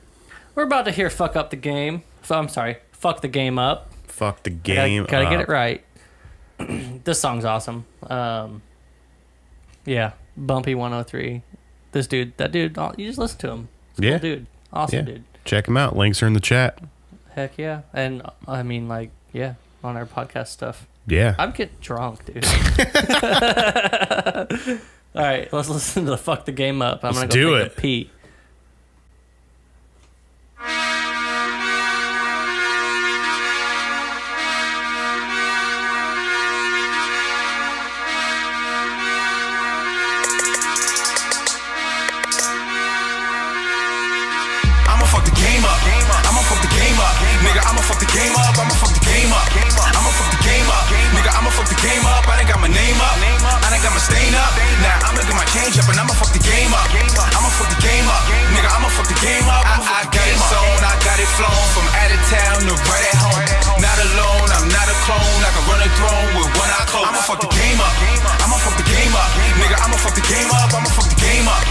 We're about to hear "Fuck Up the Game." I'm sorry, "Fuck the Game Up." Fuck the game. Gotta get it right. This song's awesome. Yeah, Bumpy103. That dude. You just listen to him. He's a cool dude. Awesome dude. Check him out. Links are in the chat. Heck yeah, and I mean on our podcast stuff. Yeah. I'm getting drunk, dude. All right, let's listen to the "Fuck the Game Up." I'm Let's gonna do go it. take a pee. I'ma fuck the game up. I'ma fuck the game up. Nigga, I'ma fuck the game up. I'ma fuck the game up. I'ma fuck the game up. Nigga, I'ma fuck the game up. I done got my name up. I done got my stain up. Now I'ma get my change up and I'ma fuck the game up. I'ma fuck the game up. Nigga, I'ma fuck the game up. I got it sewn, I got it flown. From out of town to right at home. Not alone, I'm not a clone. I can run a throne with one eye closed. I'ma fuck the game up. I'ma fuck the game up. Nigga, I'ma fuck the game up. I'ma fuck the game up.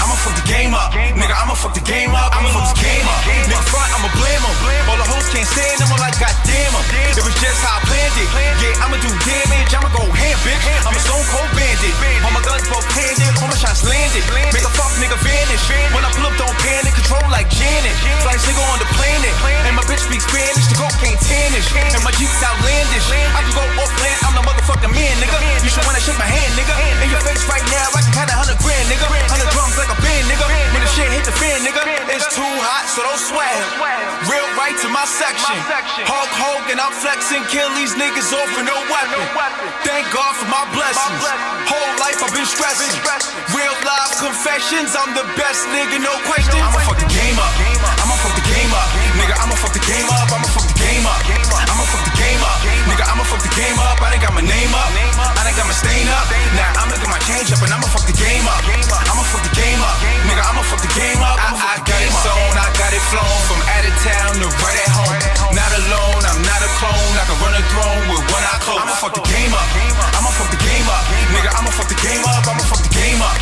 I'ma fuck the game up. Nigga, I'ma fuck the game up. I'ma fuck the game up. Nigga front, I'ma blame him. All the hoes can't stand him. I'm like, goddamn him. It was just how I planned it. Yeah, I'ma do damage. I'ma go ham, bitch. I'm a stone cold bandit. All my guns both handed. All my shots landed. Make a fuck nigga vanish. When I pull up, don't panic. Control like Janet. Fly nigga on the planet. And my bitch speaks Spanish. The goat can't tannish. And my Jeep's outlandish. I can go off land. I'm the motherfucking man, nigga. You should wanna shake my hand, nigga. In your face right now, I can count 100 grand, nigga. 100 drums like a band, nigga. When the shit hit the fan, nigga. It's too hot, so don't sweat. Real right to my section. Hulk Hogan, I'm flexing. Kill these niggas off with no weapon. Thank God for my blessings. Whole life I've been stressing. Real live confessions. I'm the best nigga, no question. I'ma fuck the game up. I'ma fuck the game up. Nigga, I'ma fuck the game up. I'ma fuck the game up. I'ma fuck the game up. Nigga, I'ma fuck the game up. I done got my name up. I done got my stain up. Now I'ma get my change up and I'ma fuck the game up. I'ma fuck the game up. Nigga, I'ma fuck the game up. I got it sewn, I got it flown. From out of town to right at home. Not alone, I'm not a clone. I can run a throne with one eye closed. I'ma fuck the game up. I'ma fuck the game up. Nigga, I'ma fuck the game up. I'ma fuck the game up.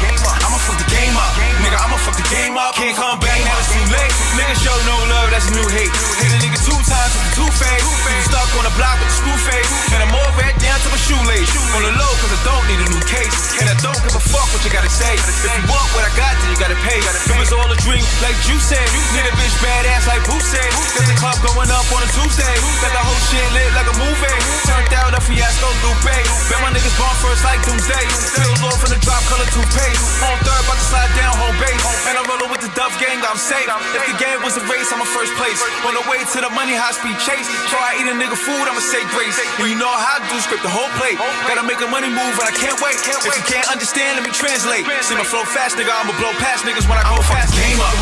I'ma fuck the game up. Nigga, I'ma fuck the game up. Can't come back, now it's too late. Nigga show no love, that's a new hate. Hit a nigga 2 times with the two-face. Stuck on the block with the screw face. And I'm all red down to my shoelace. On the low, cause I don't need a new case. And I don't give a fuck what you gotta say. If you want what I got, then you gotta pay. It was all a dream, like you said. Need a bitch badass like Boo said. Got the club going up on a Tuesday. Got the whole shit lit like a movie. Turned out a fiasco, Lupe. Bet my niggas born first like Doomsday. Peeled off in the drop color toothpaste. On third, about to slide down home base. And I'm rolling with the Duff gang, I'm safe. If the game was a race, I'm a first place. On the way to the money, high speed chase. Before I eat a nigga food, I'ma say grace. And you know how to do, script the whole plate. Gotta make a money move, and I can't wait. If you can't understand, let me translate. See my flow fast, nigga, I'ma blow past niggas when I go fast. Game up.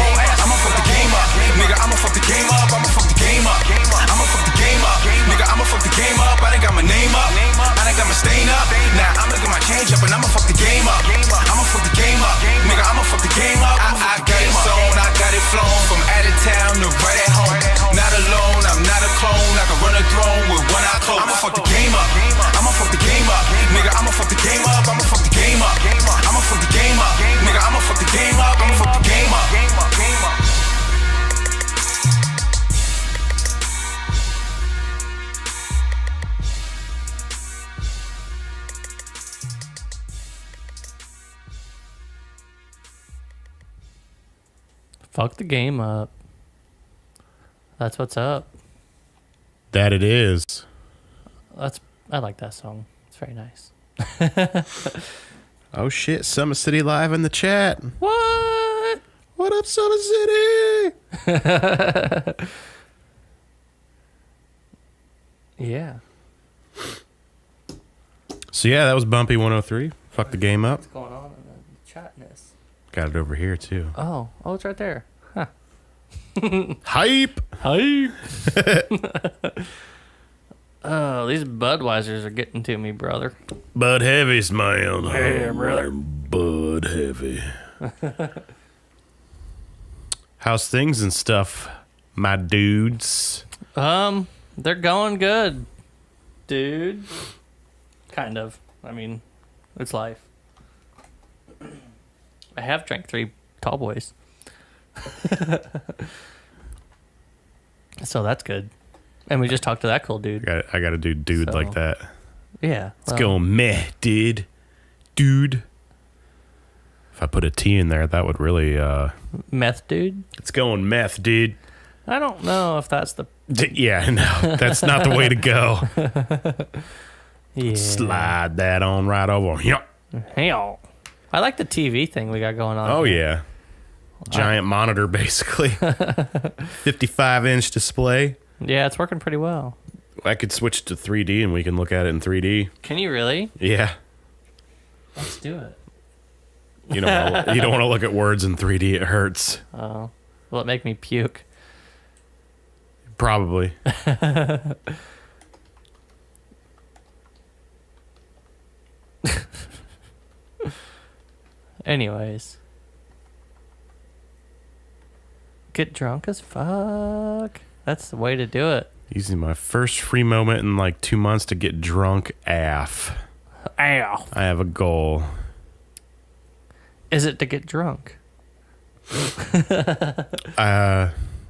I'ma fuck the game up. Nigga, I'ma fuck the game up. I'ma fuck the game up. I'ma fuck the game up. Nigga, I'ma fuck the game up. I done got my name up. I done got my stain up. Now I'ma get my change up and I'ma fuck the game up. I'ma fuck the game up. Nigga, I'ma fuck the game up. I got it sewn, I got it flown. From out of town to right at home. Not alone, I'm not a clone. I can run a throne with one eye closed. I'ma fuck the game up. I'ma fuck the game up. Nigga, I'ma fuck the game up. I'ma fuck the game up. I'ma fuck the game up. Nigga, I'ma fuck the game up. I'ma fuck the game up. Fuck the game up. That's what's up. That it is. I like that song. It's very nice. Oh shit, Summit City Live in the chat. What? What up, Summit City? Yeah. So yeah, that was Bumpy103. Fuck the game up. What's going on in the chatness? Got it over here too. Oh, it's right there. Huh. Hype. Oh, these Budweisers are getting to me, brother. Bud Heavy's man. Hey, brother. Bud Heavy. How's things and stuff, my dudes? They're going good, dude. Kind of. I mean, it's life. I have drank 3 tall boys. So that's good. And we just talked to that cool dude. I got to do dude So, like that. Yeah. Let's go meh, dude. Dude. If I put a T in there, that would really... Meth dude? It's going meth, dude. I don't know if that's the... Yeah, no. That's not the way to go. Yeah. Slide that on right over. Yup. Hey, I like the TV thing we got going on. Oh, here. yeah. Giant monitor, basically. 55-inch display. Yeah, it's working pretty well. I could switch to 3D and we can look at it in 3D. Can you really? Yeah. Let's do it. You don't want to look at words in 3D. It hurts. Oh. Will it make me puke? Probably. Anyways. Get drunk as fuck. That's the way to do it. Using my first free moment in like 2 months to get drunk AF. Ow. I have a goal. Is it to get drunk?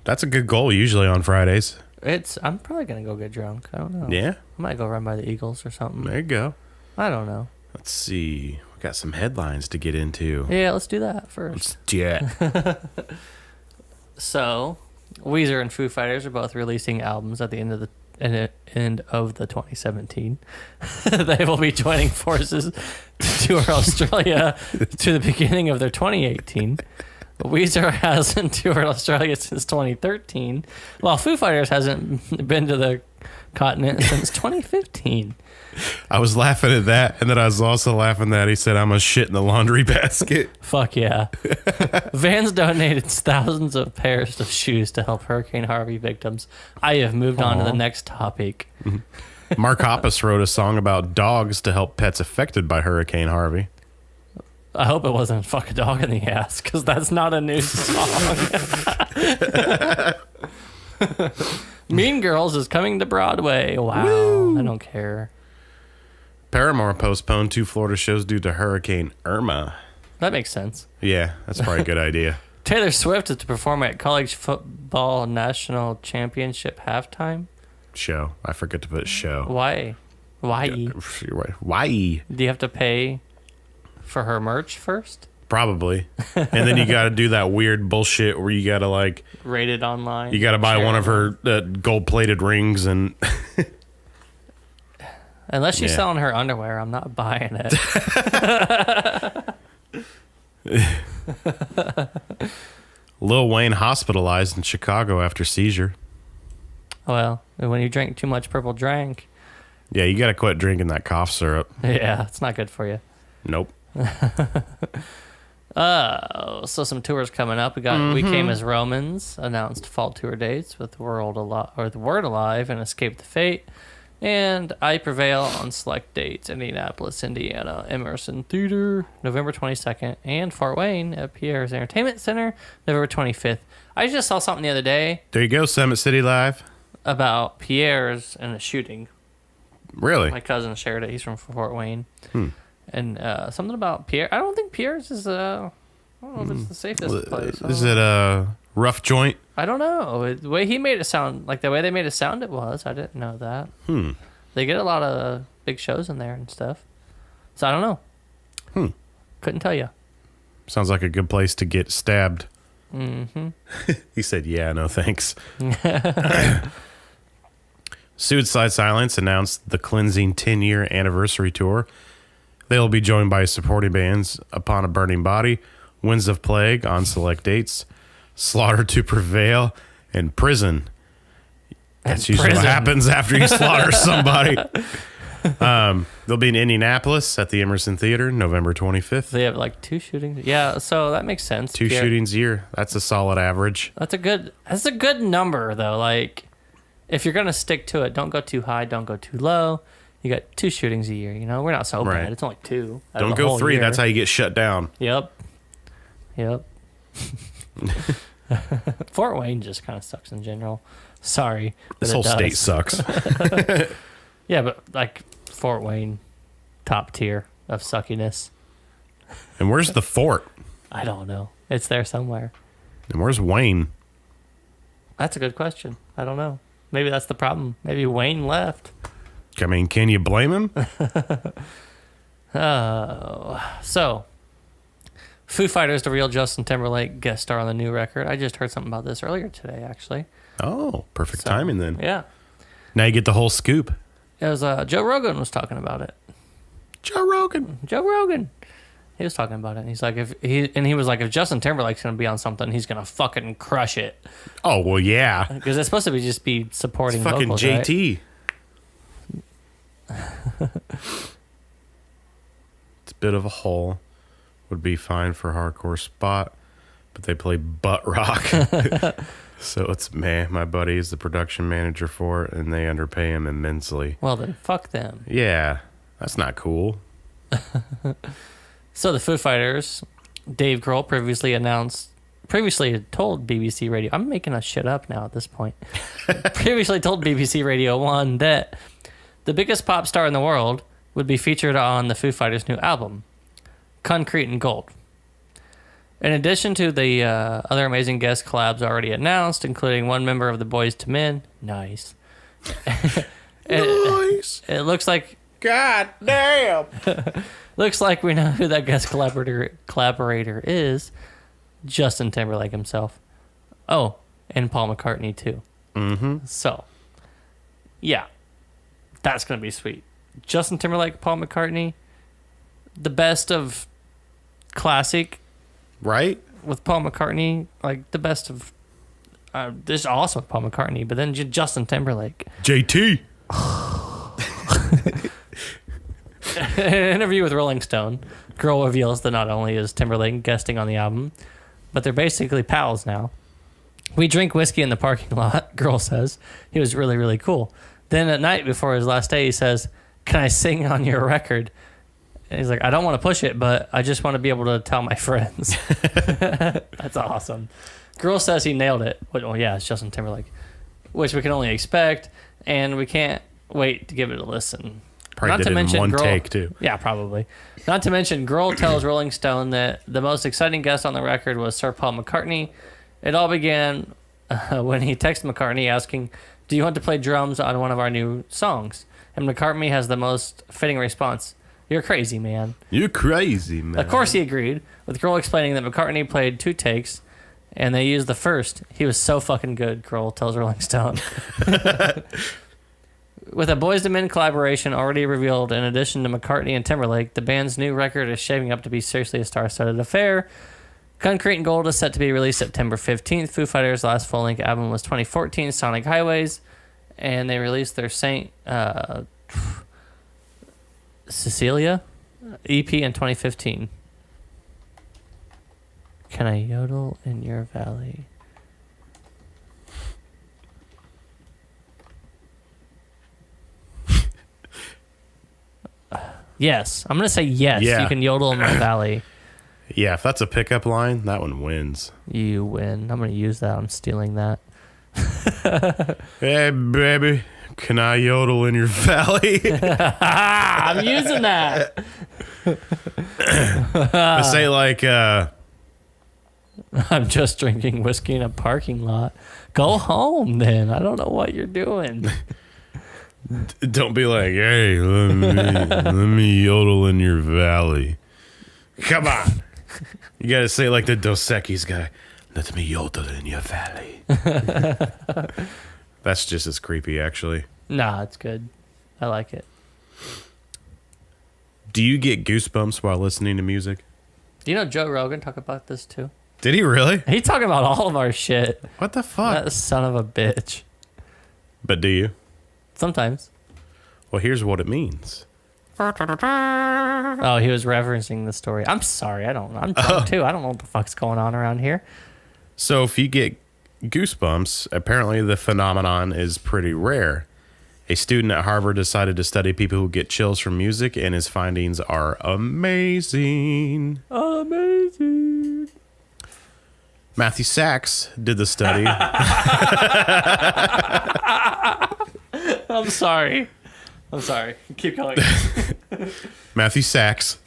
That's a good goal usually on Fridays. I'm probably going to go get drunk. I don't know. Yeah? I might go run by the Eagles or something. There you go. I don't know. Let's see. We got some headlines to get into. Yeah, let's do that first. Let's do it. So, Weezer and Foo Fighters are both releasing albums at the end of the 2017. They will be joining forces to tour Australia to the beginning of their 2018. Weezer hasn't toured Australia since 2013, while Foo Fighters hasn't been to the continent since 2015. I was laughing at that, and then I was also laughing that he said, I'm a shit in the laundry basket. Fuck yeah. Vans donated thousands of pairs of shoes to help Hurricane Harvey victims. I have moved on to the next topic. Mark Hoppus wrote a song about dogs to help pets affected by Hurricane Harvey. I hope it wasn't fuck a dog in the ass, because that's not a new song. Mean Girls is coming to Broadway. Wow. Woo! I don't care. Paramore postponed 2 Florida shows due to Hurricane Irma. That makes sense. Yeah, that's probably a good idea. Taylor Swift is to perform at College Football National Championship halftime. Show. I forget to put show. Why? Why? You're right. Why? Do you have to pay for her merch first? Probably. And then you got to do that weird bullshit where you got to like... Rate it online. You got to buy one of her gold-plated rings and... Unless she's selling her underwear, I'm not buying it. Lil Wayne hospitalized in Chicago after seizure. Well, when you drink too much purple drink... Yeah, you got to quit drinking that cough syrup. Yeah, it's not good for you. Nope. So some tours coming up. We got We Came as Romans announced fall tour dates with The Word Alive and Escape the Fate, and I Prevail on select dates: Indianapolis, Indiana, Emerson Theater, November 22nd, and Fort Wayne at Pierre's Entertainment Center, November 25th. I just saw something the other day. There you go, Summit City Live. About Pierre's and a shooting. Really? My cousin shared it. He's from Fort Wayne. And something about Pierre. I don't think Pierre's is I don't know if it's the safest place. Is it a rough joint? I don't know. The way he made it sound, like the way they made it sound, it was. I didn't know that. They get a lot of big shows in there and stuff. So I don't know. Couldn't tell you. Sounds like a good place to get stabbed. Mm-hmm. He said, yeah, no thanks. Suicide Silence announced the Cleansing 10-year anniversary tour. They'll be joined by supporting bands Upon a Burning Body, Winds of Plague on select dates, Slaughter to Prevail, and Prison. That's usually what happens after you slaughter somebody. They'll be in Indianapolis at the Emerson Theater, November 25th. They have like 2 shootings. Yeah, so that makes sense. Two shootings a year. That's a solid average. That's a good number though. Like, if you're gonna stick to it, don't go too high, don't go too low. You got 2 shootings a year. You know, we're not so Right. bad. It's only 2. Don't go 3. That's how you get shut down. Yep. Fort Wayne just kind of sucks in general. Sorry. This whole state sucks. Yeah, but like Fort Wayne, top tier of suckiness. And where's the fort? I don't know. It's there somewhere. And where's Wayne? That's a good question. I don't know. Maybe that's the problem. Maybe Wayne left. I mean, can you blame him? So, Foo Fighters, the real Justin Timberlake, guest star on the new record. I just heard something about this earlier today, actually. Oh, perfect timing then. Yeah. Now you get the whole scoop. It was Joe Rogan was talking about it. Joe Rogan. He was talking about it. And he's like, he was like, if Justin Timberlake's gonna be on something, he's gonna fucking crush it. Oh well, yeah. Because it's supposed to be just be supporting It's fucking vocals, JT. Right? It's a bit of a hole. Would be fine for hardcore spot, but they play butt rock. So it's my buddy is the production manager for it, and they underpay him immensely. Well then, fuck them. Yeah, that's not cool. So the Foo Fighters, Dave Grohl previously had told BBC Radio, I'm making that shit up now at this point, previously told BBC Radio 1 that the biggest pop star in the world would be featured on the Foo Fighters' new album, Concrete and Gold. In addition to the other amazing guest collabs already announced, including one member of the Boyz II Men, nice. Nice. It looks like, God damn. looks like we know who that guest collaborator is, Justin Timberlake himself. Oh, and Paul McCartney too. Mm-hmm. So, yeah, that's gonna be sweet. Justin Timberlake, Paul McCartney, the best of classic. Right? With Paul McCartney, like the best of. There's also Paul McCartney, but then Justin Timberlake. JT. In an interview with Rolling Stone, Grohl reveals that not only is Timberlake guesting on the album, but they're basically pals now. We drink whiskey in the parking lot, Grohl says. He was really, really cool. Then at night before his last day, he says, "Can I sing on your record?" And he's like, "I don't want to push it, but I just want to be able to tell my friends." That's awesome. Grohl says he nailed it. Well, yeah, it's Justin Timberlake, which we can only expect, and we can't wait to give it a listen. Probably did it in one take, too. Yeah, probably. Not to mention, Grohl tells Rolling Stone that the most exciting guest on the record was Sir Paul McCartney. It all began when he texted McCartney asking, "Do you want to play drums on one of our new songs?" And McCartney has the most fitting response, "You're crazy, man." You're crazy, man. Of course he agreed, with Grohl explaining that McCartney played 2 takes, and they used the first. He was so fucking good, Grohl tells Rolling Stone. With a Boyz II Men collaboration already revealed, in addition to McCartney and Timberlake, the band's new record is shaping up to be seriously a star-studded affair. Concrete and Gold is set to be released September 15th. Foo Fighters' last full-length album was 2014, Sonic Highways, and they released their Saint Cecilia EP in 2015. Can I yodel in your valley? Yes. I'm going to say yes. Yeah. You can yodel in my valley. Yeah, if that's a pickup line, that one wins. You win. I'm going to use that. I'm stealing that. Hey, baby, can I yodel in your valley? I'm using that. I say like, I'm just drinking whiskey in a parking lot. Go home then. I don't know what you're doing. don't be like, hey, let me yodel in your valley. Come on. You got to say it like the Dos Equis guy. Let me yodel in your valley. That's just as creepy, actually. Nah, it's good. I like it. Do you get goosebumps while listening to music? Do you know Joe Rogan talk about this too? Did he really? He talking about all of our shit. What the fuck? That son of a bitch. But do you? Sometimes. Well, here's what it means. Oh, he was referencing the story. I'm sorry. I'm drunk too. I don't know what the fuck's going on around here. So if you get goosebumps, apparently the phenomenon is pretty rare. A student at Harvard decided to study people who get chills from music, and his findings are amazing. Amazing. Matthew Sachs did the study. I'm sorry. Keep going. Matthew Sachs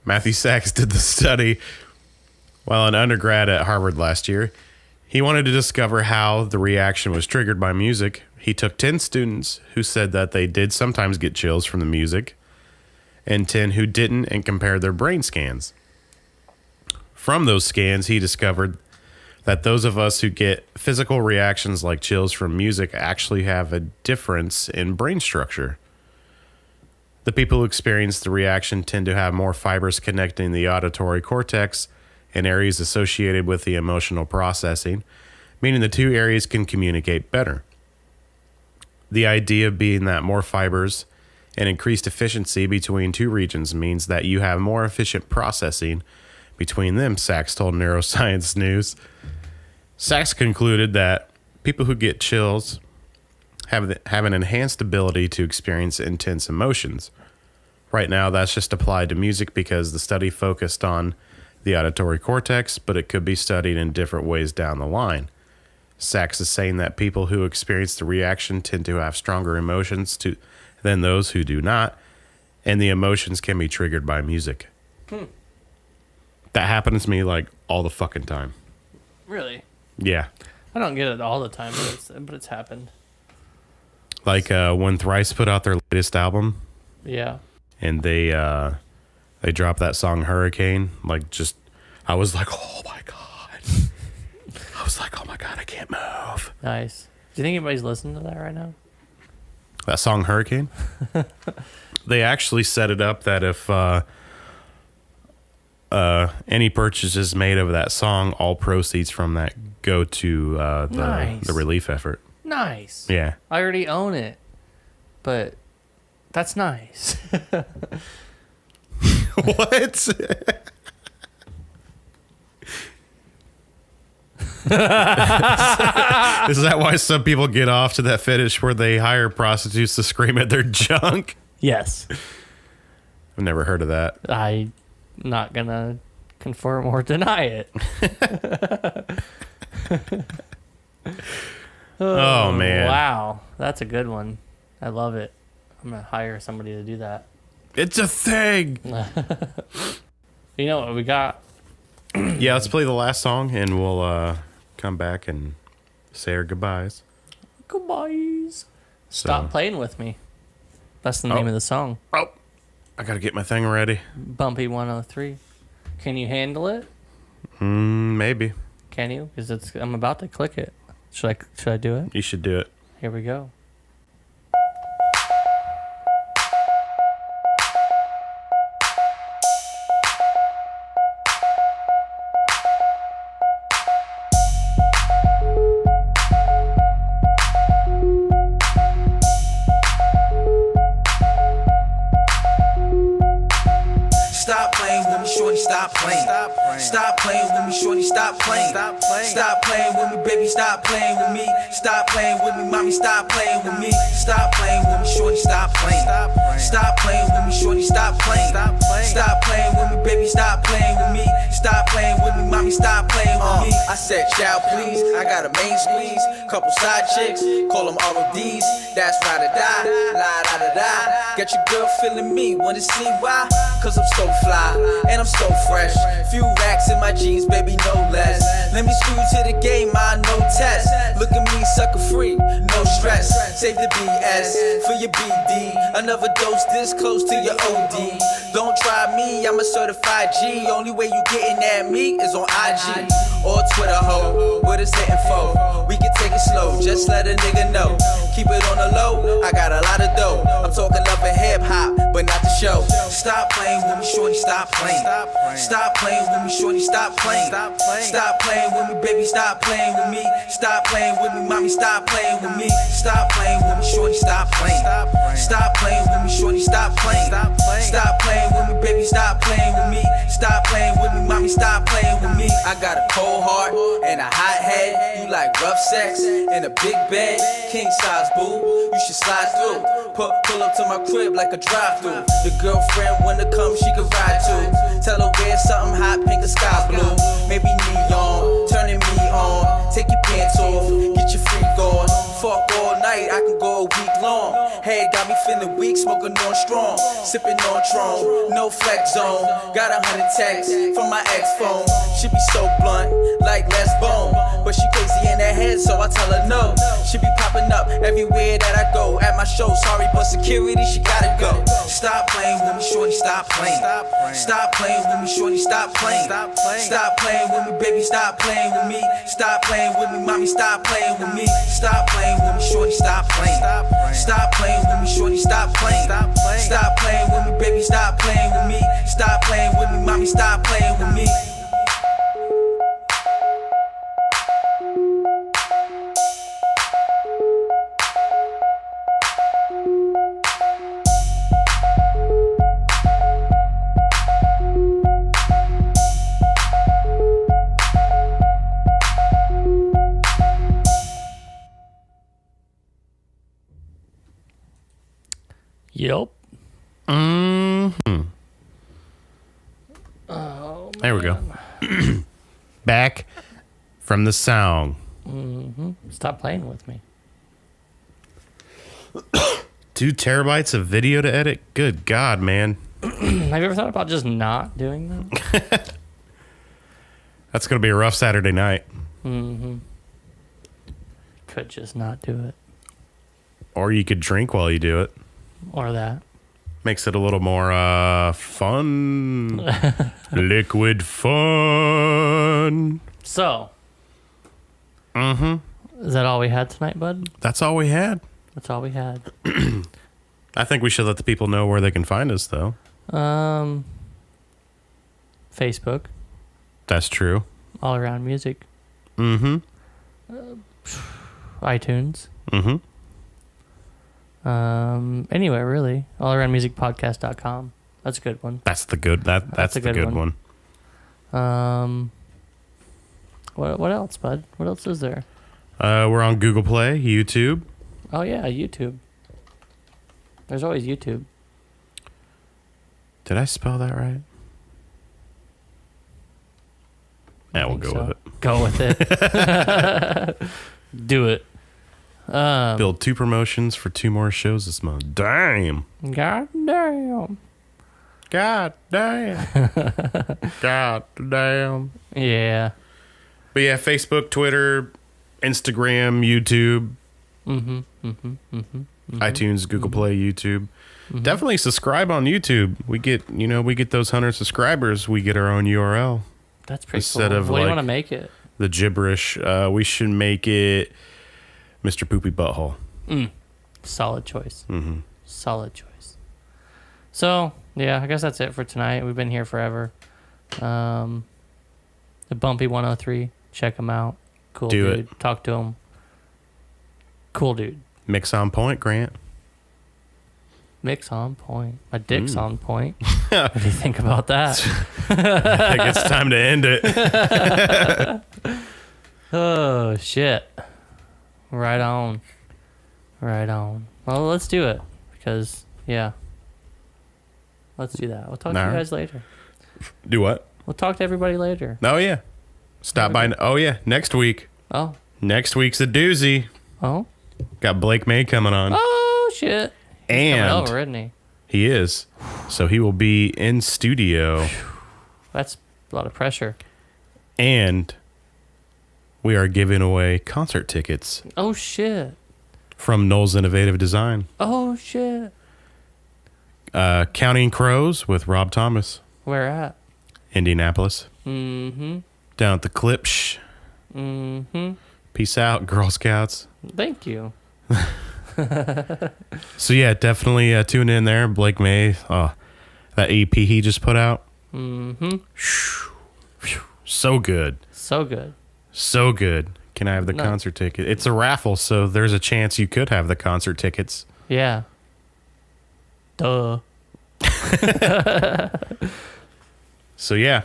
did the study while an undergrad at Harvard last year. He wanted to discover how the reaction was triggered by music. He took 10 students who said that they did sometimes get chills from the music and 10 who didn't, and compared their brain scans. From those scans, he discovered that those of us who get physical reactions like chills from music actually have a difference in brain structure. The people who experience the reaction tend to have more fibers connecting the auditory cortex and areas associated with the emotional processing, meaning the two areas can communicate better. The idea being that more fibers and increased efficiency between two regions means that you have more efficient processing between them, Sachs told Neuroscience News. Sachs concluded that people who get chills have an enhanced ability to experience intense emotions. Right now, that's just applied to music because the study focused on the auditory cortex, but it could be studied in different ways down the line. Sachs is saying that people who experience the reaction tend to have stronger emotions than those who do not, and the emotions can be triggered by music. That happens to me like all the fucking time. Really? Yeah. I don't get it all the time, but it's happened. Like when Thrice put out their latest album. Yeah. And they dropped that song Hurricane. I was like, oh my God. I was like, oh my God, I can't move. Nice. Do you think anybody's listening to that right now? That song Hurricane? They actually set it up that if any purchases made of that song, all proceeds from that go to the relief effort. Nice. Yeah. I already own it, but that's nice. What? Is that why some people get off to that fetish where they hire prostitutes to scream at their junk? Yes. I've never heard of that. I'm not going to confirm or deny it. Oh, man. Wow. That's a good one. I love it. I'm going to hire somebody to do that. It's a thing. You know what we got? Yeah, let's play the last song and we'll come back and say our goodbyes. Goodbyes. Stop Playing With Me. That's the name of the song. Oh, I got to get my thing ready. Bumpy103. Can you handle it? Maybe. Can you? Because I'm about to click it. Should I do it? You should do it. Here we go. Stop playing with me, shorty, stop playing. Stop playing with me, shorty, stop playing. Stop playing with me, baby, stop playing with me. Stop playing with me, mommy, stop playing with me. Stop playing with me, shorty, stop playing. Stop playing with me, shorty, stop playing. Stop playing with me, baby, stop playing with me. Stop playing with me, mommy, stop playing with me. I said, child, please, I got a main squeeze. Couple side chicks, call them RODs. That's ride or die, lie, da, da, da. Got your girl feeling me, wanna see why? Cause I'm so fly, and I'm so fresh. Few racks in my jeans, baby, no less. Let me screw to the game, I no test. Look at me, sucker free, no stress. Save the BS for your BD. Another dose this close to your OD. Don't try me, I'm a certified G. Only way you getting at me is on IG or Twitter, ho. What is hitting for? We can take it slow, just let a nigga know. Keep it on the low, I got a lot of dough. I'm talking love and hip hop, but not the show. Stop playing with me, shorty, stop playing. Stop playing with me, shorty, stop playing. Stop playing with me, baby, stop playing with me. Stop playing with me, mommy, stop playing with me. Stop playing with me, shorty, stop playing. Stop playing with me, shorty, stop playing. Stop playing with me, baby, stop playing with me. Stop playing with me, mommy, stop playing with me. I got a cold heart and a hot head. You like rough sex in a big bed, king size boo. You should slide through. Pull up to my crib like a drive-through. The girlfriend wanna come, she can ride too. Tell her wear something hot, pink or sky blue. Maybe neon, turning me on. Take your pants off, get your freak on. Fuck all night, I can go a week long. Head got me feeling weak, smoking on strong. Sipping on Tron, no flex zone. Got 100 texts from my ex phone. She be so blunt, like Les Bone. But she crazy in her head, so I tell her no. She be popping up everywhere that I go. At my show, sorry, but security, she gotta go. Stop playing with me, shorty, stop playing. Stop playing with me, shorty, stop playing. Stop playing with me, baby, stop playing with me. Stop playing with me, mommy, stop playing with me. Stop playing with me, shorty, stop playing. Stop playing with me, shorty, stop playing. Stop playing with me, baby, stop playing with me. Stop playing with me, mommy, stop playing with me. Yep. Mm-hmm. Oh, there we go. Back from the song. Mm-hmm. Stop playing with me. 2 terabytes of video to edit? Good God, man. Have you ever thought about just not doing that? That's going to be a rough Saturday night. Mm-hmm. Could just not do it. Or you could drink while you do it. Or that. Makes it a little more fun. Liquid fun. So. Mm-hmm. Is that all we had tonight, bud? That's all we had. That's all we had. I think we should let the people know where they can find us, though. Facebook. That's true. All Around Music. Mm-hmm. iTunes. Mm-hmm. Anywhere really. allaroundmusicpodcast.com. That's a good one. That's the good. That's the good one. What else, bud? What else is there? We're on Google Play, YouTube. Oh yeah, YouTube. There's always YouTube. Did I spell that right? Yeah, we'll go with it. Go with it. Do it. Build 2 promotions for 2 more shows this month. Damn. God damn. God damn. God damn. Yeah. But yeah, Facebook, Twitter, Instagram, YouTube, iTunes, Google Play, YouTube. Definitely subscribe on YouTube. We get those 100 subscribers, we get our own URL. That's pretty Instead cool. of what do you like want to make it? The gibberish. We should make it Mr. Poopy Butthole. Solid choice. Mm-hmm. Solid choice. So, yeah, I guess that's it for tonight. We've been here forever. The Bumpy103. Check him out. Cool Do dude. Talk to him. Cool dude. Mix on point, Grant. Mix on point. My dick's on point. What do you think about that? I think it's time to end it. Oh, shit. Right on. Right on. Well, let's do it. Because, yeah. Let's do that. We'll talk to you guys later. Do what? We'll talk to everybody later. Oh, yeah. Stop by. Oh, yeah. Next week. Oh. Next week's a doozy. Oh? Got Blake May coming on. Oh, shit. He's and coming over, isn't he? He is. So he will be in studio. That's a lot of pressure. And we are giving away concert tickets. Oh, shit. From Noel's Innovative Design. Oh, shit. Counting Crows with Rob Thomas. Where at? Indianapolis. Mm-hmm. Down at the Clipsh. Mm-hmm. Peace out, Girl Scouts. Thank you. So yeah, definitely tune in there. Blake May. That EP he just put out. Mm-hmm. So good. So good. So good. Can I have the No. concert ticket? It's a raffle, so there's a chance you could have the concert tickets. Yeah. Duh. So yeah,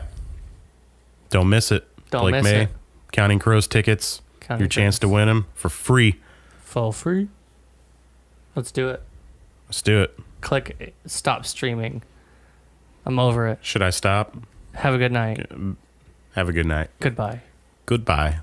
don't miss it. Don't Blake miss May, it. Counting Crows tickets. Counting your chance to Crows. win them for free. For free. Let's do it. Let's do it. Click stop streaming. I'm over it. Should I stop? Have a good night. Have a good night. Goodbye. Goodbye.